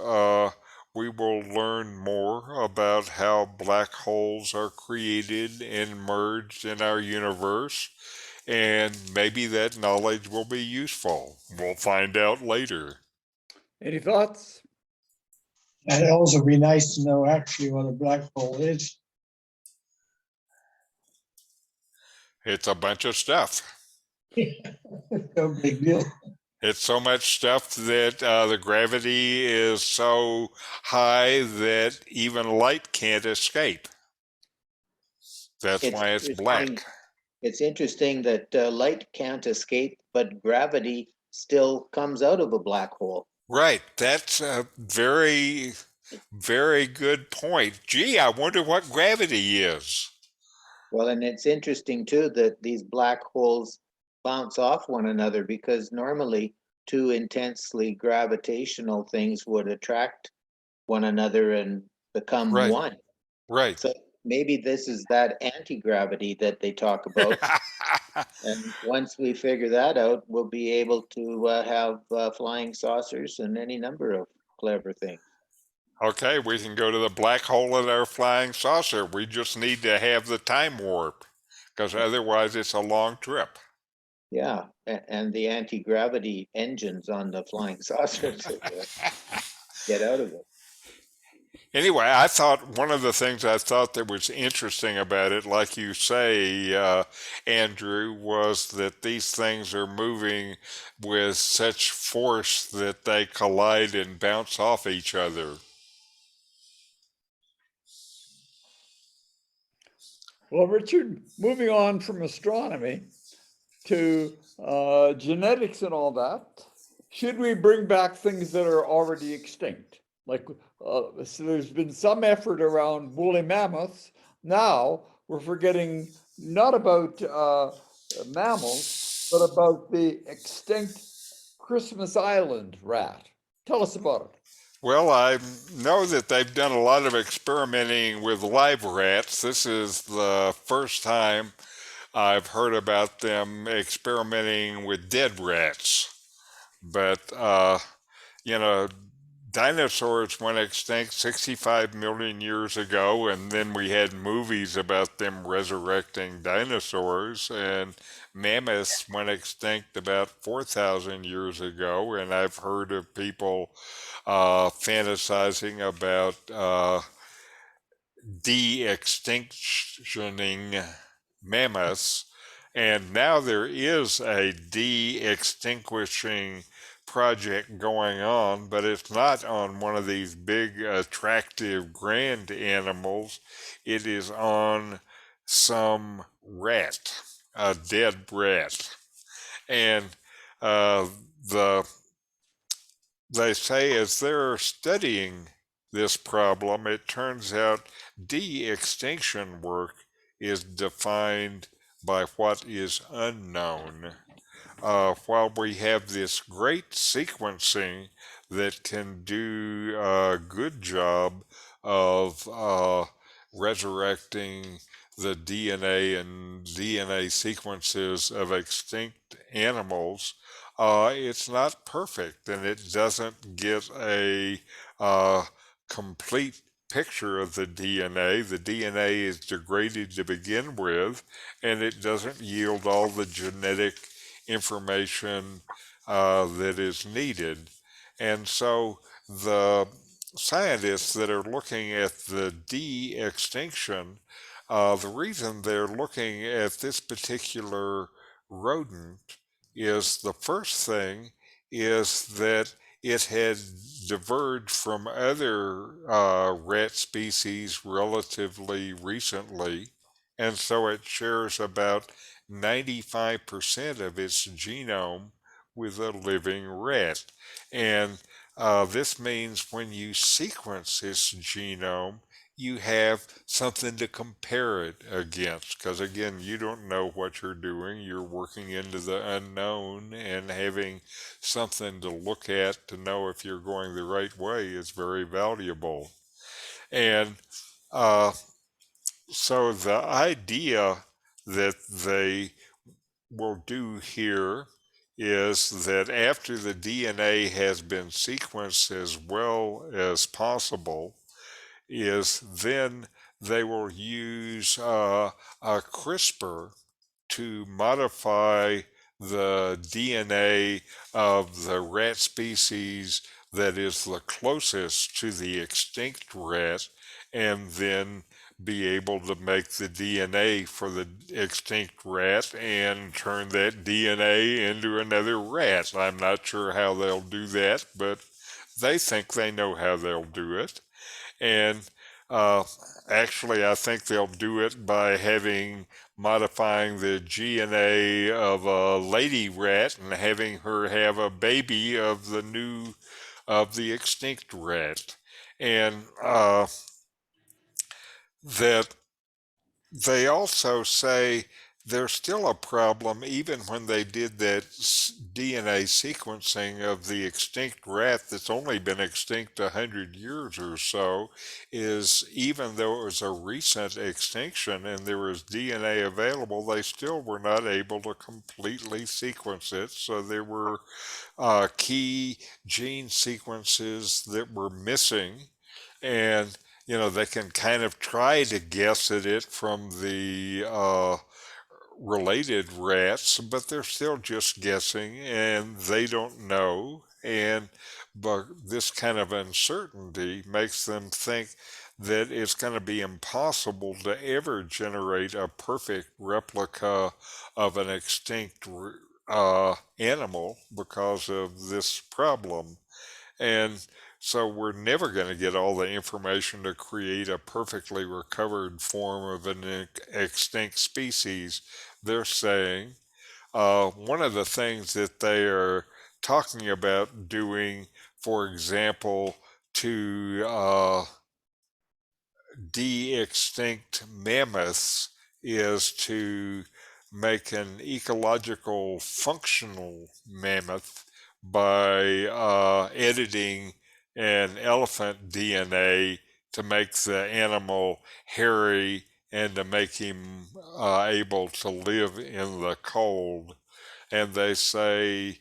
Speaker 2: we will learn more about how black holes are created and merged in our universe, and maybe that knowledge will be useful. We'll find out later.
Speaker 1: Any thoughts?
Speaker 3: And it'd also be nice to know actually what a black hole is.
Speaker 2: It's a bunch of stuff.
Speaker 3: No big deal.
Speaker 2: It's so much stuff that the gravity is so high that even light can't escape. That's
Speaker 6: It's
Speaker 2: why it's
Speaker 6: interesting-
Speaker 2: black.
Speaker 6: It's interesting that light can't escape, but gravity still comes out of a black hole.
Speaker 2: Right. That's a very, very good point. Gee, I wonder what gravity is.
Speaker 6: Well, and it's interesting too that these black holes bounce off one another, because normally two intensely gravitational things would attract one another and become
Speaker 2: Right.
Speaker 6: one.
Speaker 2: Right.
Speaker 6: So maybe this is that anti-gravity that they talk about. And once we figure that out, we'll be able to have flying saucers and any number of clever things.
Speaker 2: Okay, we can go to the black hole in our flying saucer. We just need to have the time warp, because otherwise it's a long trip.
Speaker 6: Yeah, and the anti-gravity engines on the flying saucer to get out of it.
Speaker 2: Anyway, I thought one of the things I thought that was interesting about it, like you say, Andrew, was that these things are moving with such force that they collide and bounce off each other.
Speaker 1: Well, Richard, moving on from astronomy to genetics and all that, should we bring back things that are already extinct? Like, so there's been some effort around woolly mammoths. Now we're forgetting not about mammals, but about the extinct Christmas Island rat. Tell us about it.
Speaker 2: Well, I know that they've done a lot of experimenting with live rats. This is the first time I've heard about them experimenting with dead rats. But, dinosaurs went extinct 65 million years ago, and then we had movies about them resurrecting dinosaurs, and mammoths went extinct about 4,000 years ago, and I've heard of people fantasizing about de-extinctioning mammoths, and now there is a de-extinguishing project going on, but it's not on one of these big, attractive, grand animals. It is on some rat, a dead rat. And they say as they're studying this problem, it turns out de-extinction work is defined by what is unknown. While we have this great sequencing that can do a good job of resurrecting the DNA and DNA sequences of extinct animals, it's not perfect, and it doesn't get a complete picture of the DNA. The DNA is degraded to begin with, and it doesn't yield all the genetic information that is needed. And so the scientists that are looking at the de-extinction, the reason they're looking at this particular rodent is the first thing is that it had diverged from other rat species relatively recently, and so it shares about 95% of its genome with a living rat. And this means when you sequence its genome, you have something to compare it against. Because again, you don't know what you're doing. You're working into the unknown, and having something to look at to know if you're going the right way is very valuable. And so the idea that they will do here is that after the DNA has been sequenced as well as possible, is then they will use a CRISPR to modify the DNA of the rat species that is the closest to the extinct rat, and then be able to make the DNA for the extinct rat and turn that DNA into another rat. I'm not sure how they'll do that, but they think they know how they'll do it. And uh, actually, I think they'll do it by modifying the DNA of a lady rat and having her have a baby of the extinct rat. And that they also say there's still a problem even when they did that DNA sequencing of the extinct rat that's only been extinct 100 years or so, is even though it was a recent extinction and there was DNA available, they still were not able to completely sequence it. So there were key gene sequences that were missing, and they can kind of try to guess at it from the related rats, but they're still just guessing and they don't know. And but this kind of uncertainty makes them think that it's going to be impossible to ever generate a perfect replica of an extinct animal because of this problem. And so we're never going to get all the information to create a perfectly recovered form of an extinct species. They're saying one of the things that they are talking about doing, for example, to de-extinct mammoths, is to make an ecological functional mammoth by editing an elephant DNA to make the animal hairy and to make him able to live in the cold. And they say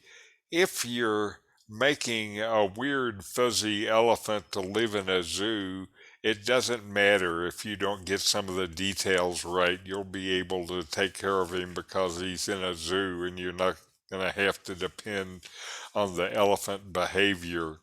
Speaker 2: if you're making a weird fuzzy elephant to live in a zoo, it doesn't matter if you don't get some of the details right. You'll be able to take care of him because he's in a zoo and you're not going to have to depend on the elephant behavior.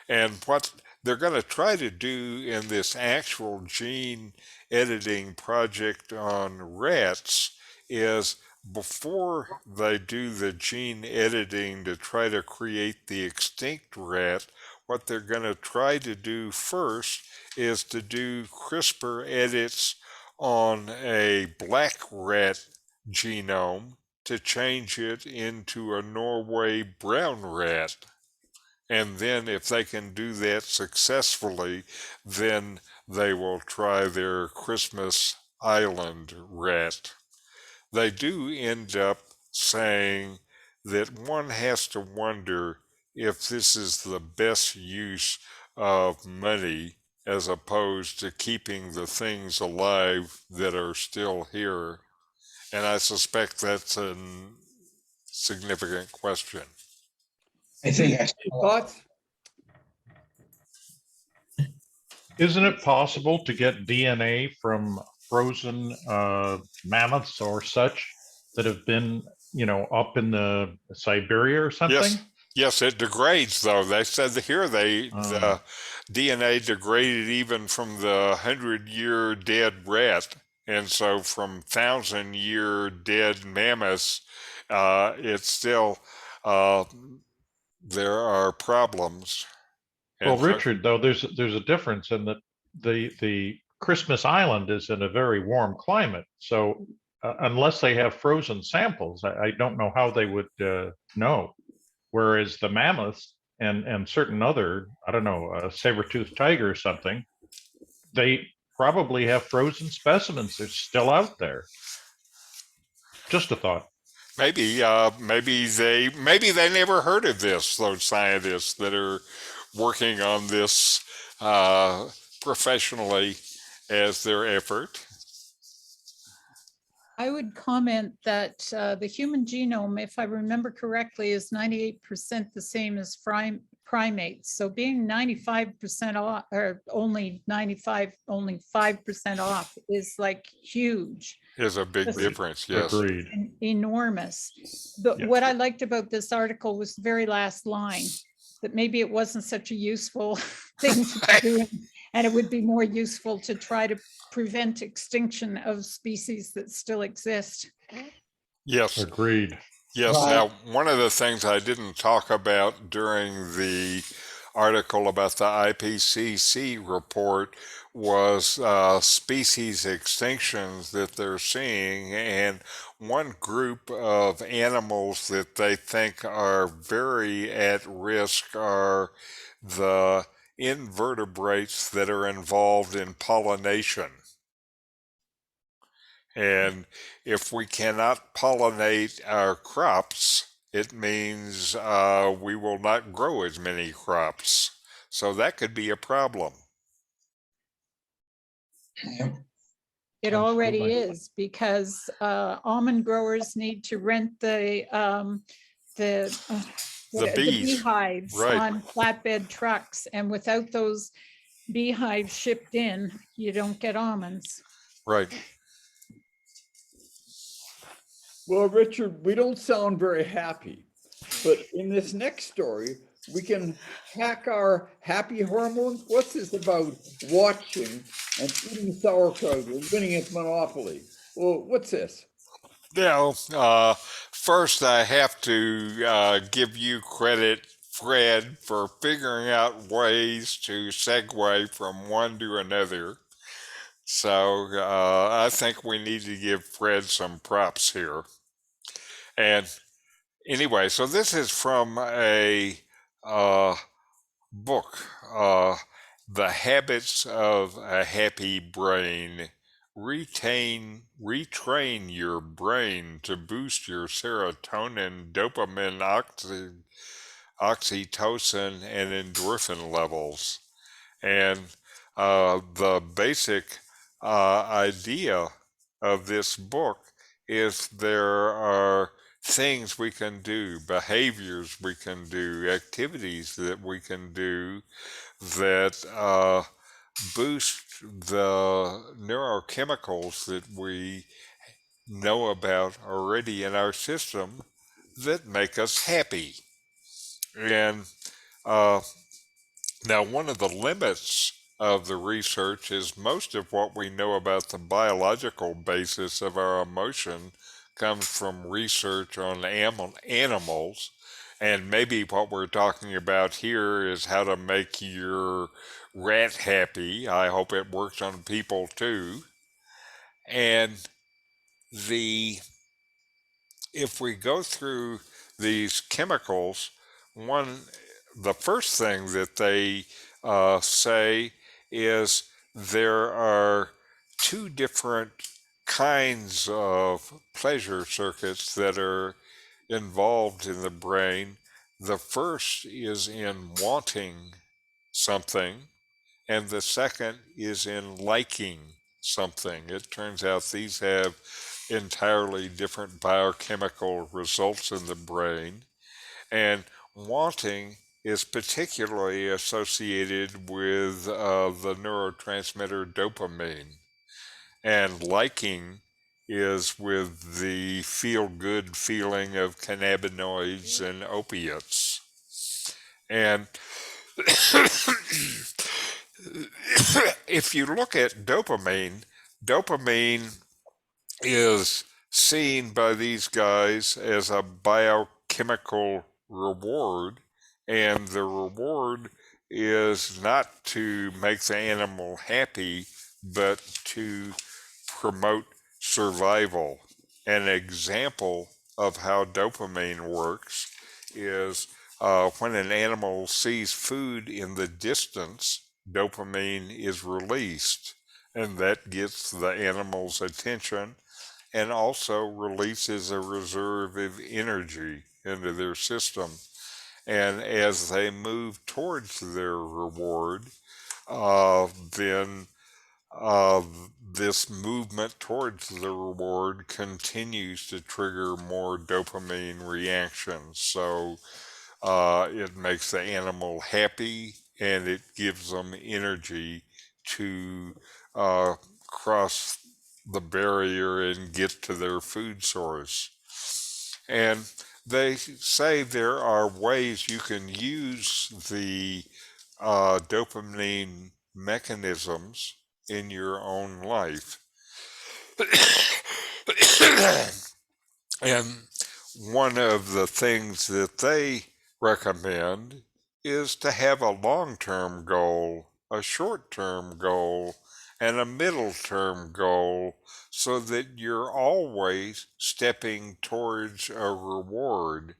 Speaker 2: And what they're going to try to do in this actual gene editing project on rats is, before they do the gene editing to try to create the extinct rat, what they're going to try to do first is to do CRISPR edits on a black rat genome to change it into a Norway brown rat. And then if they can do that successfully, then they will try their Christmas Island rat. They do end up saying that one has to wonder if this is the best use of money as opposed to keeping the things alive that are still here. And I suspect that's a significant question.
Speaker 3: I think
Speaker 1: Thoughts?
Speaker 9: Isn't it possible to get DNA from frozen mammoths or such that have been, up in the Siberia or something?
Speaker 2: Yes, it degrades though. They said here the DNA degraded even from the 100-year dead rat, and so from 1,000-year dead mammoths, it's still there are problems.
Speaker 9: Well,
Speaker 2: And so,
Speaker 9: Richard, though, there's a difference in that the Christmas Island is in a very warm climate. So unless they have frozen samples, I don't know how they would know. Whereas the mammoths and certain other, I don't know, saber-toothed tiger or something, they probably have frozen specimens. They're still out there. Just a thought.
Speaker 2: maybe they never heard of this. Those scientists that are working on this professionally as their effort.
Speaker 8: I would comment that the human genome, if I remember correctly, is 98% the same as primates. So being 95% off, or only 95, only 5% off is like huge.
Speaker 2: Is a big
Speaker 8: Just
Speaker 2: difference, yes.
Speaker 9: Agreed.
Speaker 8: enormous. But
Speaker 9: Yeah.
Speaker 8: what I liked about this article was the very last line, that maybe it wasn't such a useful thing to be doing, and it would be more useful to try to prevent extinction of species that still exist.
Speaker 2: Yes.
Speaker 9: Agreed.
Speaker 2: Yes.
Speaker 3: Right.
Speaker 2: Now, one of the things I didn't talk about during the article about the IPCC report was species extinctions that they're seeing. And one group of animals that they think are very at risk are the invertebrates that are involved in pollination. And if we cannot pollinate our crops, it means we will not grow as many crops. So that could be a problem.
Speaker 3: Yeah.
Speaker 8: It already
Speaker 3: Absolutely.
Speaker 8: is, because almond growers need to rent the
Speaker 2: The bees,
Speaker 8: beehives
Speaker 2: right.
Speaker 8: on flatbed trucks, and without those beehives shipped in, you don't get almonds.
Speaker 2: Right.
Speaker 1: Well, Richard, we don't sound very happy, but in this next story, we can hack our happy hormones. What's this about watching and eating sauerkraut and winning at Monopoly? Well, what's this?
Speaker 2: Now, first I have to give you credit, Fred, for figuring out ways to segue from one to another. So I think we need to give Fred some props here. And anyway, so this is from a book, The Habits of a Happy Brain. Retrain your brain to boost your serotonin, dopamine, oxytocin, and endorphin levels. And the basic idea of this book is there are things we can do, behaviors we can do, activities that we can do that boost the neurochemicals that we know about already in our system that make us happy. And now, one of the limits of the research is most of what we know about the biological basis of our emotion comes from research on animals. And maybe what we're talking about here is how to make your rat happy. I hope it works on people too. And if we go through these chemicals, the first thing that they say is there are two different kinds of pleasure circuits that are involved in the brain. The first is in wanting something, and the second is in liking something. It turns out these have entirely different biochemical results in the brain, and wanting is particularly associated with the neurotransmitter dopamine, and liking is with the feel-good feeling of cannabinoids and opiates. And if you look at dopamine, dopamine is seen by these guys as a biochemical reward, and the reward is not to make the animal happy, but to promote survival. An example of how dopamine works is when an animal sees food in the distance, dopamine is released, and that gets the animal's attention and also releases a reserve of energy into their system. And as they move towards their reward, then this movement towards the reward continues to trigger more dopamine reactions. So it makes the animal happy and it gives them energy to cross the barrier and get to their food source. And they say there are ways you can use the dopamine mechanisms in your own life. And one of the things that they recommend is to have a long-term goal, a short-term goal, and a middle-term goal so that you're always stepping towards a reward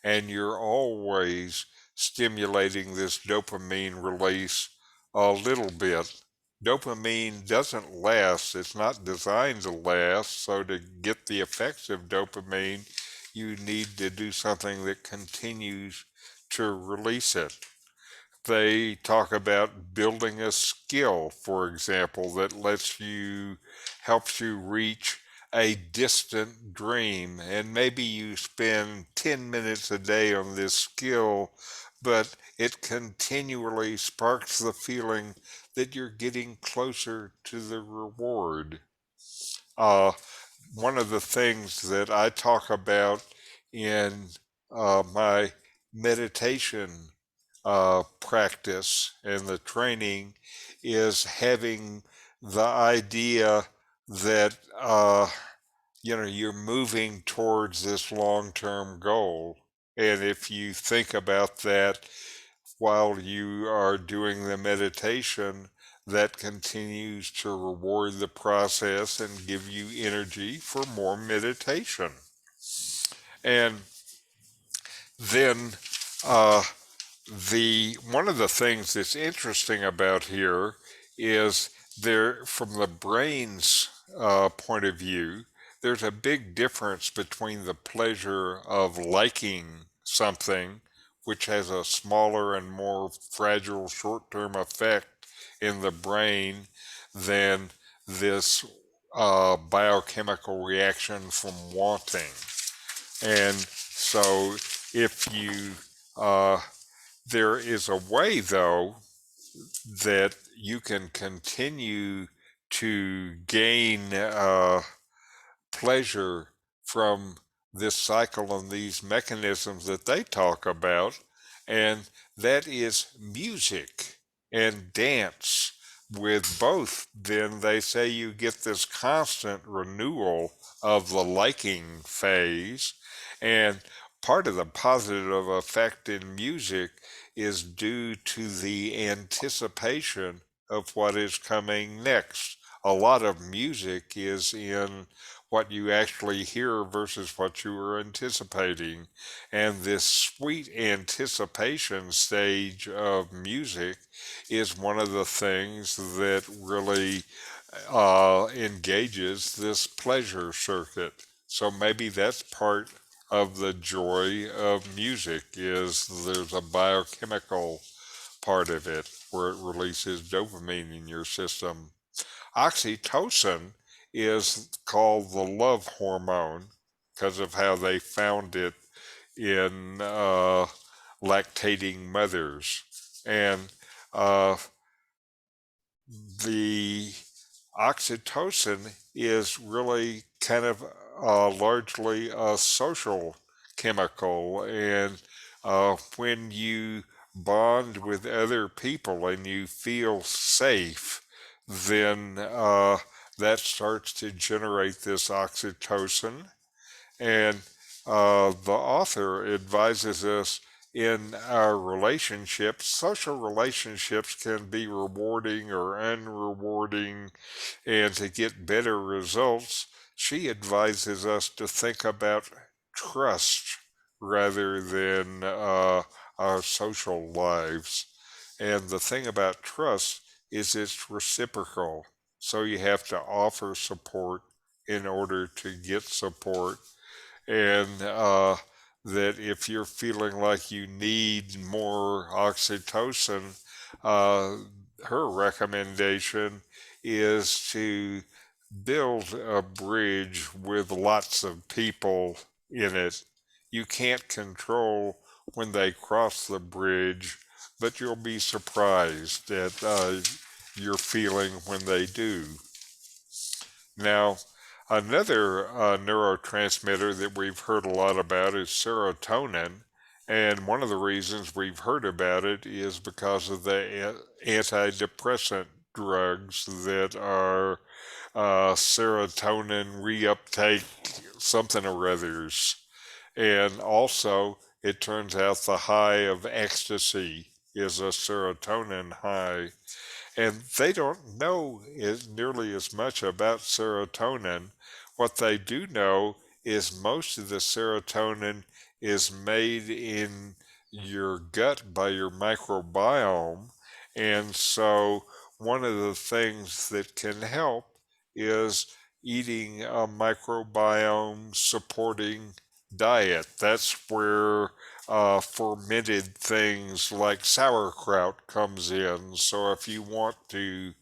Speaker 2: and you're always stimulating this dopamine release a little bit. Dopamine doesn't last. It's not designed to last. So to get the effects of dopamine, you need to do something that continues to release it. They talk about building a skill, for example, that helps you reach a distant dream. And maybe you spend 10 minutes a day on this skill, but it continually sparks the feeling that you're getting closer to the reward. Uh, One of the things that I talk about in my meditation practice and the training is having the idea that you're moving towards this long-term goal. And if you think about that while you are doing the meditation, that continues to reward the process and give you energy for more meditation. And then uh, the one of the things that's interesting about here is there, from the brain's point of view, there's a big difference between the pleasure of liking something, which has a smaller and more fragile short-term effect in the brain than this biochemical reaction from wanting. And so if you there is a way, though, that you can continue to gain pleasure from this cycle and these mechanisms that they talk about, and that is music and dance. With both, then they say you get this constant renewal of the liking phase, and part of the positive effect in music is due to the anticipation of what is coming next. A lot of music is in what you actually hear versus what you were anticipating. And this sweet anticipation stage of music is one of the things that really engages this pleasure circuit. So maybe that's part of the joy of music is there's a biochemical part of it where it releases dopamine in your system. Oxytocin is called the love hormone because of how they found it in lactating mothers. And uh, the oxytocin is really kind of largely a social chemical. And when you bond with other people and you feel safe, then that starts to generate this oxytocin. And the author advises us in our relationships, social relationships can be rewarding or unrewarding, and to get better results, she advises us to think about trust rather than our social lives. And the thing about trust is it's reciprocal. So you have to offer support in order to get support. And that if you're feeling like you need more oxytocin, her recommendation is to build a bridge with lots of people in it. You can't control when they cross the bridge, but you'll be surprised at your feeling when they do. Now, another neurotransmitter that we've heard a lot about is serotonin. And one of the reasons we've heard about it is because of the antidepressant drugs that are serotonin reuptake something or others. And also, it turns out the high of ecstasy is a serotonin high. And they don't know nearly as much about serotonin. What they do know is most of the serotonin is made in your gut by your microbiome. And so one of the things that can help is eating a microbiome supporting diet. That's where fermented things like sauerkraut comes in. So if you want to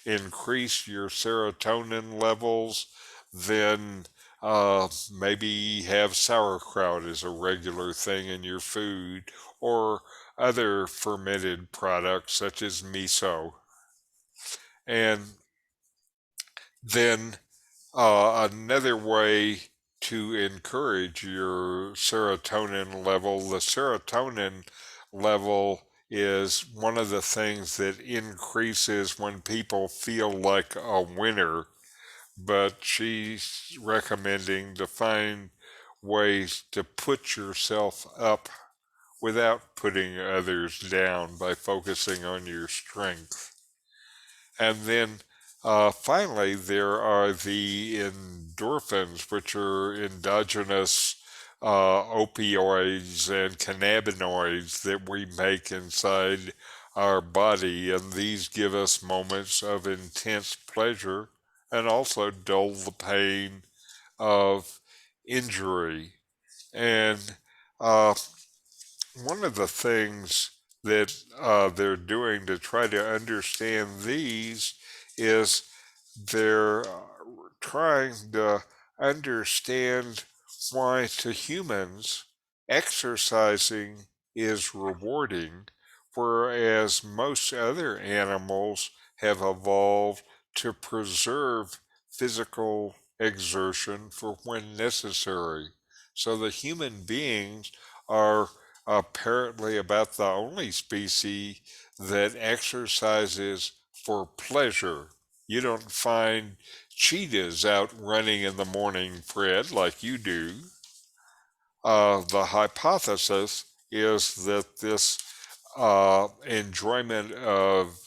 Speaker 2: increase your serotonin levels, then maybe have sauerkraut as a regular thing in your food, or other fermented products such as miso. And then another way to encourage your serotonin level, the serotonin level is one of the things that increases when people feel like a winner, but she's recommending to find ways to put yourself up without putting others down by focusing on your strength. And then finally, there are the endorphins, which are endogenous opioids and cannabinoids that we make inside our body. And these give us moments of intense pleasure and also dull the pain of injury. And uh, one of the things that they're doing to try to understand these is they're trying to understand why to humans exercising is rewarding, whereas most other animals have evolved to preserve physical exertion for when necessary. So the human beings are apparently about the only species that exercises for pleasure. You don't find cheetahs out running in the morning, Fred, like you do. The hypothesis is that this enjoyment of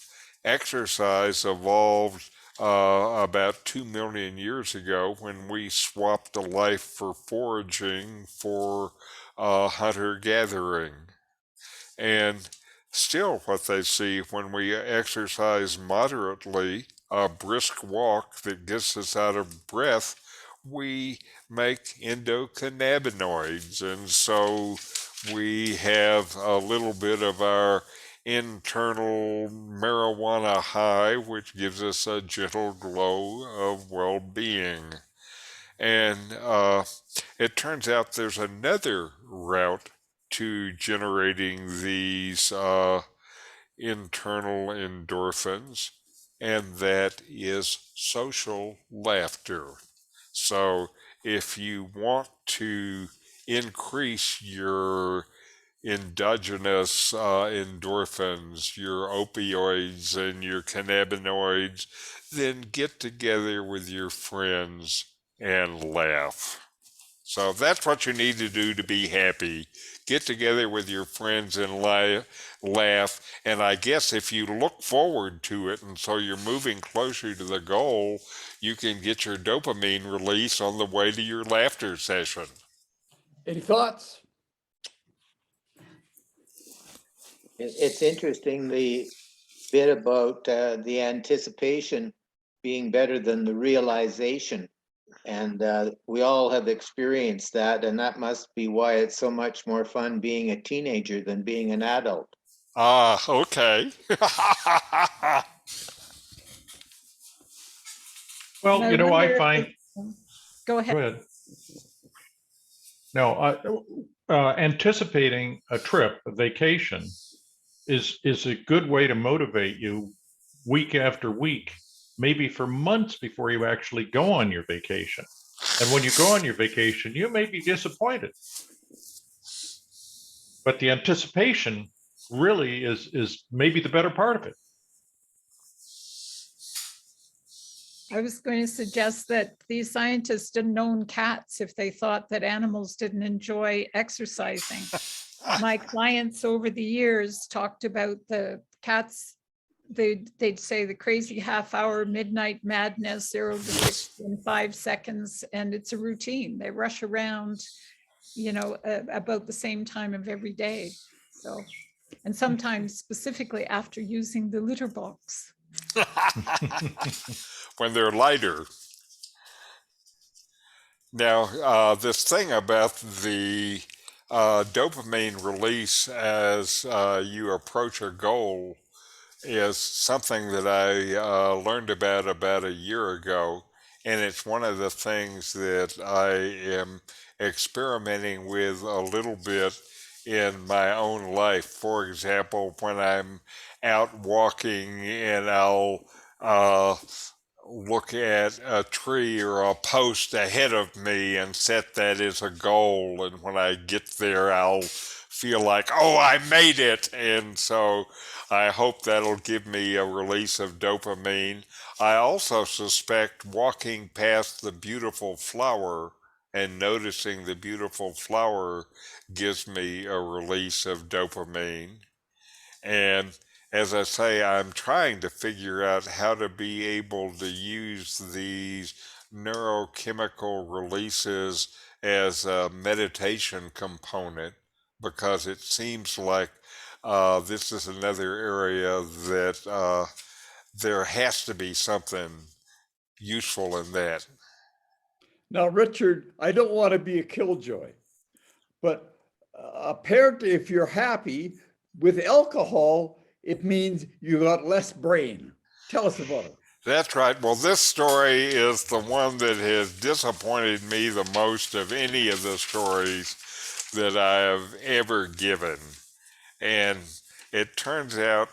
Speaker 2: exercise evolved about 2 million years ago when we swapped a life for foraging for hunter-gathering. And still what they see when we exercise moderately, a brisk walk that gets us out of breath, we make endocannabinoids. And so we have a little bit of our internal marijuana high, which gives us a gentle glow of well-being. And it turns out there's another route to generating these internal endorphins, and that is social laughter. So if you want to increase your endogenous endorphins, your opioids and your cannabinoids, then get together with your friends and laugh. So that's what you need to do to be happy. Get together with your friends and laugh. And I guess if you look forward to it and so you're moving closer to the goal, you can get your dopamine release on the way to your laughter session.
Speaker 1: Any thoughts?
Speaker 6: It's interesting, the bit about the anticipation being better than the realization. And we all have experienced that, and that must be why it's so much more fun being a teenager than being an adult.
Speaker 2: Ah, okay.
Speaker 9: Well,
Speaker 8: And
Speaker 9: you know, I
Speaker 8: wonder if
Speaker 9: find,
Speaker 8: Go
Speaker 9: go
Speaker 8: ahead.
Speaker 9: ahead. No, anticipating a trip, a vacation, is a good way to motivate you week after week, maybe for months before you actually go on your vacation. And when you go on your vacation, you may be disappointed, but the anticipation really is maybe the better part of it.
Speaker 8: I was going to suggest that these scientists didn't own cats if they thought that animals didn't enjoy exercising. My clients over the years talked about the cats. They'd say the crazy half hour midnight madness, 0 to 60 in 5 seconds, and it's a routine. They rush around, about the same time of every day. So, and sometimes specifically after using the litter box.
Speaker 2: When they're lighter. Now, this thing about the dopamine release as you approach a goal is something that I learned about a year ago, and it's one of the things that I am experimenting with a little bit in my own life. For example, when I'm out walking and I'll look at a tree or a post ahead of me and set that as a goal, and when I get there I'll feel like, oh, I made it, and so I hope that'll give me a release of dopamine. I also suspect walking past the beautiful flower and noticing the beautiful flower gives me a release of dopamine. And as I say, I'm trying to figure out how to be able to use these neurochemical releases as a meditation component, because it seems like this is another area that there has to be something useful in that.
Speaker 1: Now, Richard, I don't want to be a killjoy, but apparently if you're happy with alcohol, it means you got less brain. Tell us about it.
Speaker 2: That's right. Well, this story is the one that has disappointed me the most of any of the stories that I have ever given. And it turns out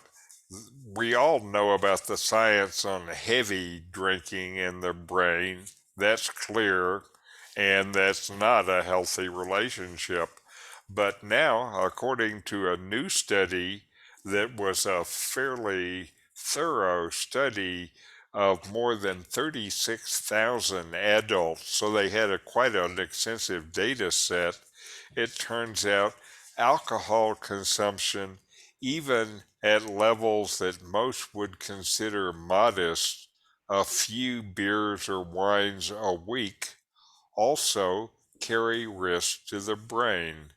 Speaker 2: we all know about the science on heavy drinking in the brain. That's clear, and that's not a healthy relationship. But now, according to a new study that was a fairly thorough study of more than 36,000 adults, so they had quite an extensive data set, it turns out alcohol consumption, even at levels that most would consider modest, a few beers or wines a week, also carry risk to the brain.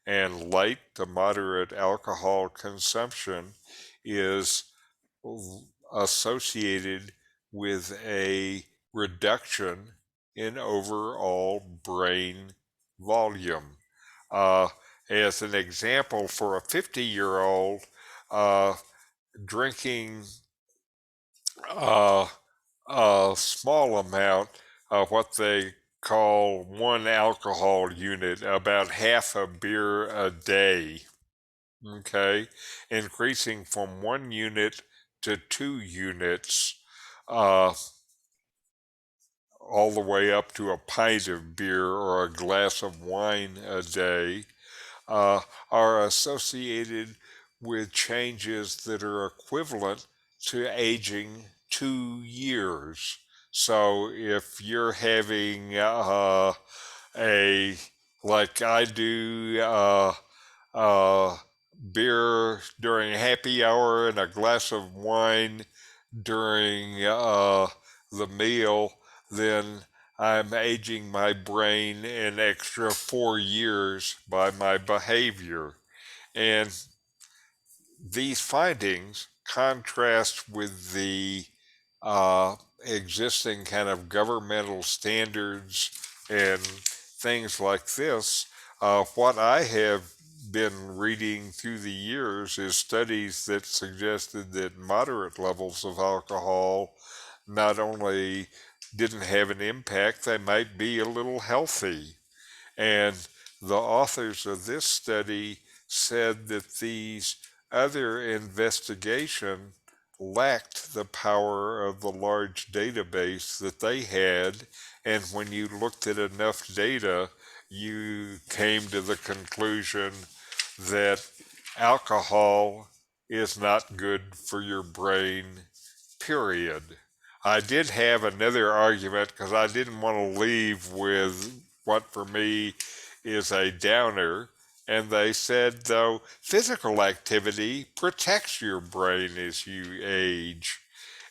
Speaker 2: And light to moderate alcohol consumption is associated with a reduction in overall brain volume. As an example, for a 50-year-old, drinking a small amount of what they call one alcohol unit, about half a beer a day, okay, increasing from 1 unit to 2 units, all the way up to a pint of beer or a glass of wine a day, are associated with changes that are equivalent to aging 2 years. So if you're having like I do, beer during happy hour and a glass of wine during the meal, then I'm aging my brain an extra 4 years by my behavior. And these findings contrast with the existing kind of governmental standards and things like this. What I have been reading through the years is studies that suggested that moderate levels of alcohol not only didn't have an impact, they might be a little healthy. And the authors of this study said that these other investigation lacked the power of the large database that they had. And when you looked at enough data, you came to the conclusion that alcohol is not good for your brain, period. I did have another argument because I didn't want to leave with what for me is a downer. And they said, though, physical activity protects your brain as you age.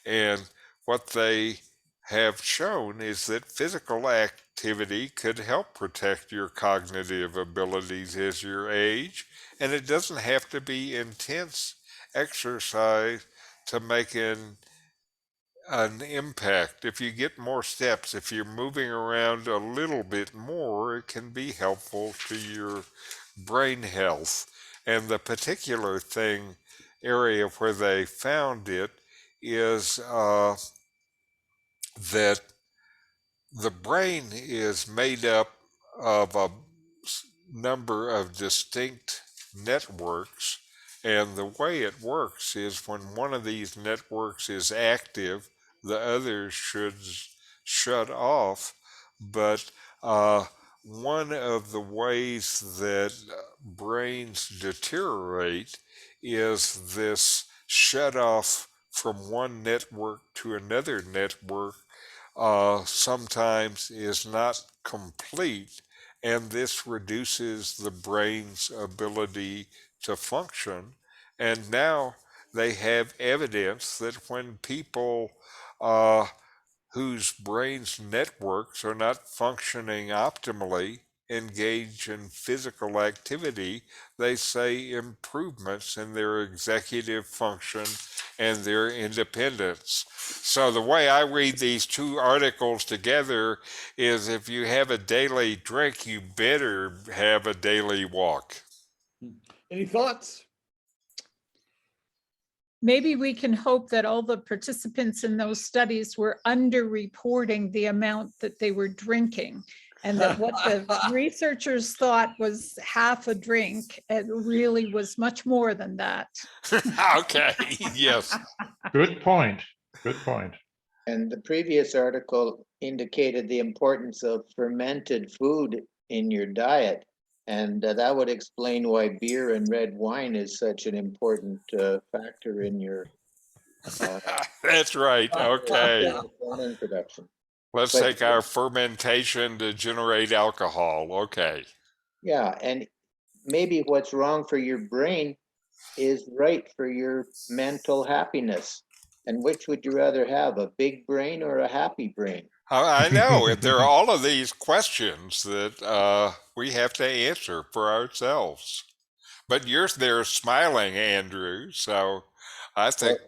Speaker 2: And what they have shown is that physical activity could help protect your cognitive abilities as you age. And it doesn't have to be intense exercise to make an impact. If you get more steps, if you're moving around a little bit more, it can be helpful to your brain health. And the particular area where they found it is that the brain is made up of a number of distinct networks. And the way it works is when one of these networks is active, the others should shut off. But one of the ways that brains deteriorate is this shut off from one network to another network sometimes is not complete, and this reduces the brain's ability to function. And now they have evidence that when people whose brain's networks are not functioning optimally engage in physical activity, they say improvements in their executive function and their independence. So the way I read these two articles together is if you have a daily drink, you better have a daily walk.
Speaker 1: Any thoughts?
Speaker 8: Maybe we can hope that all the participants in those studies were underreporting the amount that they were drinking, and that what the researchers thought was half a drink, it really was much more than that.
Speaker 2: Okay, yes.
Speaker 9: Good point. Good point.
Speaker 6: And the previous article indicated the importance of fermented food in your diet. And that would explain why beer and red wine is such an important factor in your
Speaker 2: That's right. Okay.
Speaker 6: serotonin production.
Speaker 2: Let's
Speaker 6: But-
Speaker 2: take our fermentation to generate alcohol. Okay.
Speaker 6: Yeah, and maybe what's wrong for your brain is right for your mental happiness. And which would you rather have, a big brain or a happy brain?
Speaker 2: I know. There are all of these questions that we have to answer for ourselves. But you're there smiling, Andrew. So I think.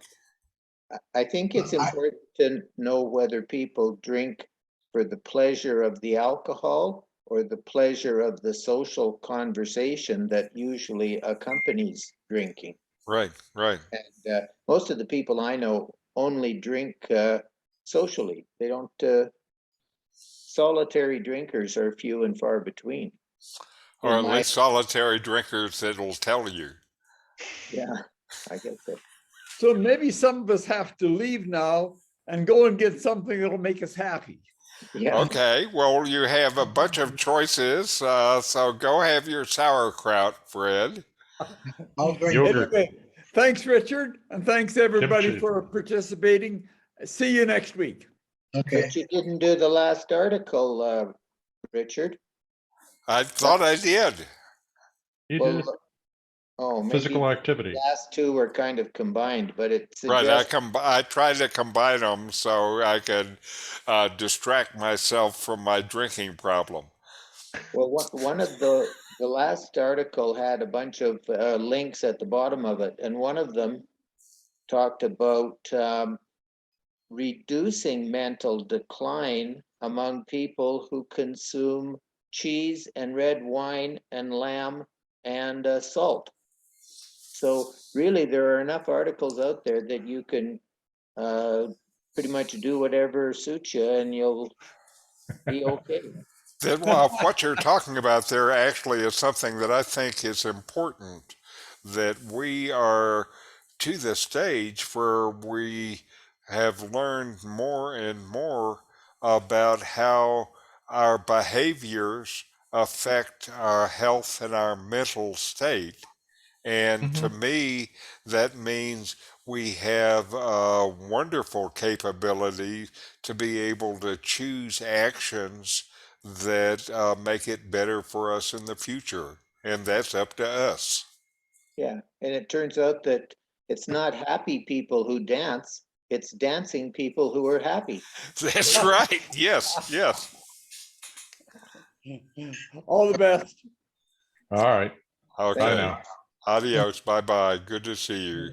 Speaker 6: I think it's
Speaker 3: I-
Speaker 6: important to know whether people drink for the pleasure of the alcohol or the pleasure of the social conversation that usually accompanies drinking.
Speaker 2: Right, right.
Speaker 6: And most of the people I know only drink socially. They don't, solitary drinkers are few and far between.
Speaker 2: Or
Speaker 6: In
Speaker 2: at
Speaker 6: my-
Speaker 2: least solitary drinkers that'll tell you.
Speaker 6: Yeah, I guess so.
Speaker 1: So maybe some of us have to leave now and go and get something that'll make us happy.
Speaker 6: Yeah.
Speaker 2: Okay, well, you have a bunch of choices. So go have your sauerkraut, Fred.
Speaker 3: I'll drink.
Speaker 9: Yogurt.
Speaker 1: Anyway, thanks, Richard, and thanks everybody
Speaker 9: Kimchi.
Speaker 1: for participating. See you next week.
Speaker 3: Okay.
Speaker 6: But you didn't do the last article, Richard.
Speaker 2: I thought I did.
Speaker 9: You
Speaker 6: Well,
Speaker 9: did
Speaker 6: oh, maybe
Speaker 9: physical activity.
Speaker 6: the last two were kind of combined, but it
Speaker 2: Right,
Speaker 6: suggests
Speaker 2: I tried to combine them so I could distract myself from my drinking problem.
Speaker 6: well, one of the last article had a bunch of links at the bottom of it, and one of them talked about reducing mental decline among people who consume cheese and red wine and lamb and salt. So really, there are enough articles out there that you can pretty much do whatever suits you and you'll be okay.
Speaker 2: Then what you're talking about there actually is something that I think is important, that we are to the stage where we have learned more and more about how our behaviors affect our health and our mental state. And to me, that means we have a wonderful capability to be able to choose actions that make it better for us in the future. And that's up to us.
Speaker 6: Yeah, and it turns out that it's not happy people who dance, it's dancing people who are happy.
Speaker 2: That's right. Yes, yes.
Speaker 1: All the best.
Speaker 9: All right. Bye
Speaker 2: Okay.
Speaker 9: now.
Speaker 2: Adios. Bye bye. Good to see you.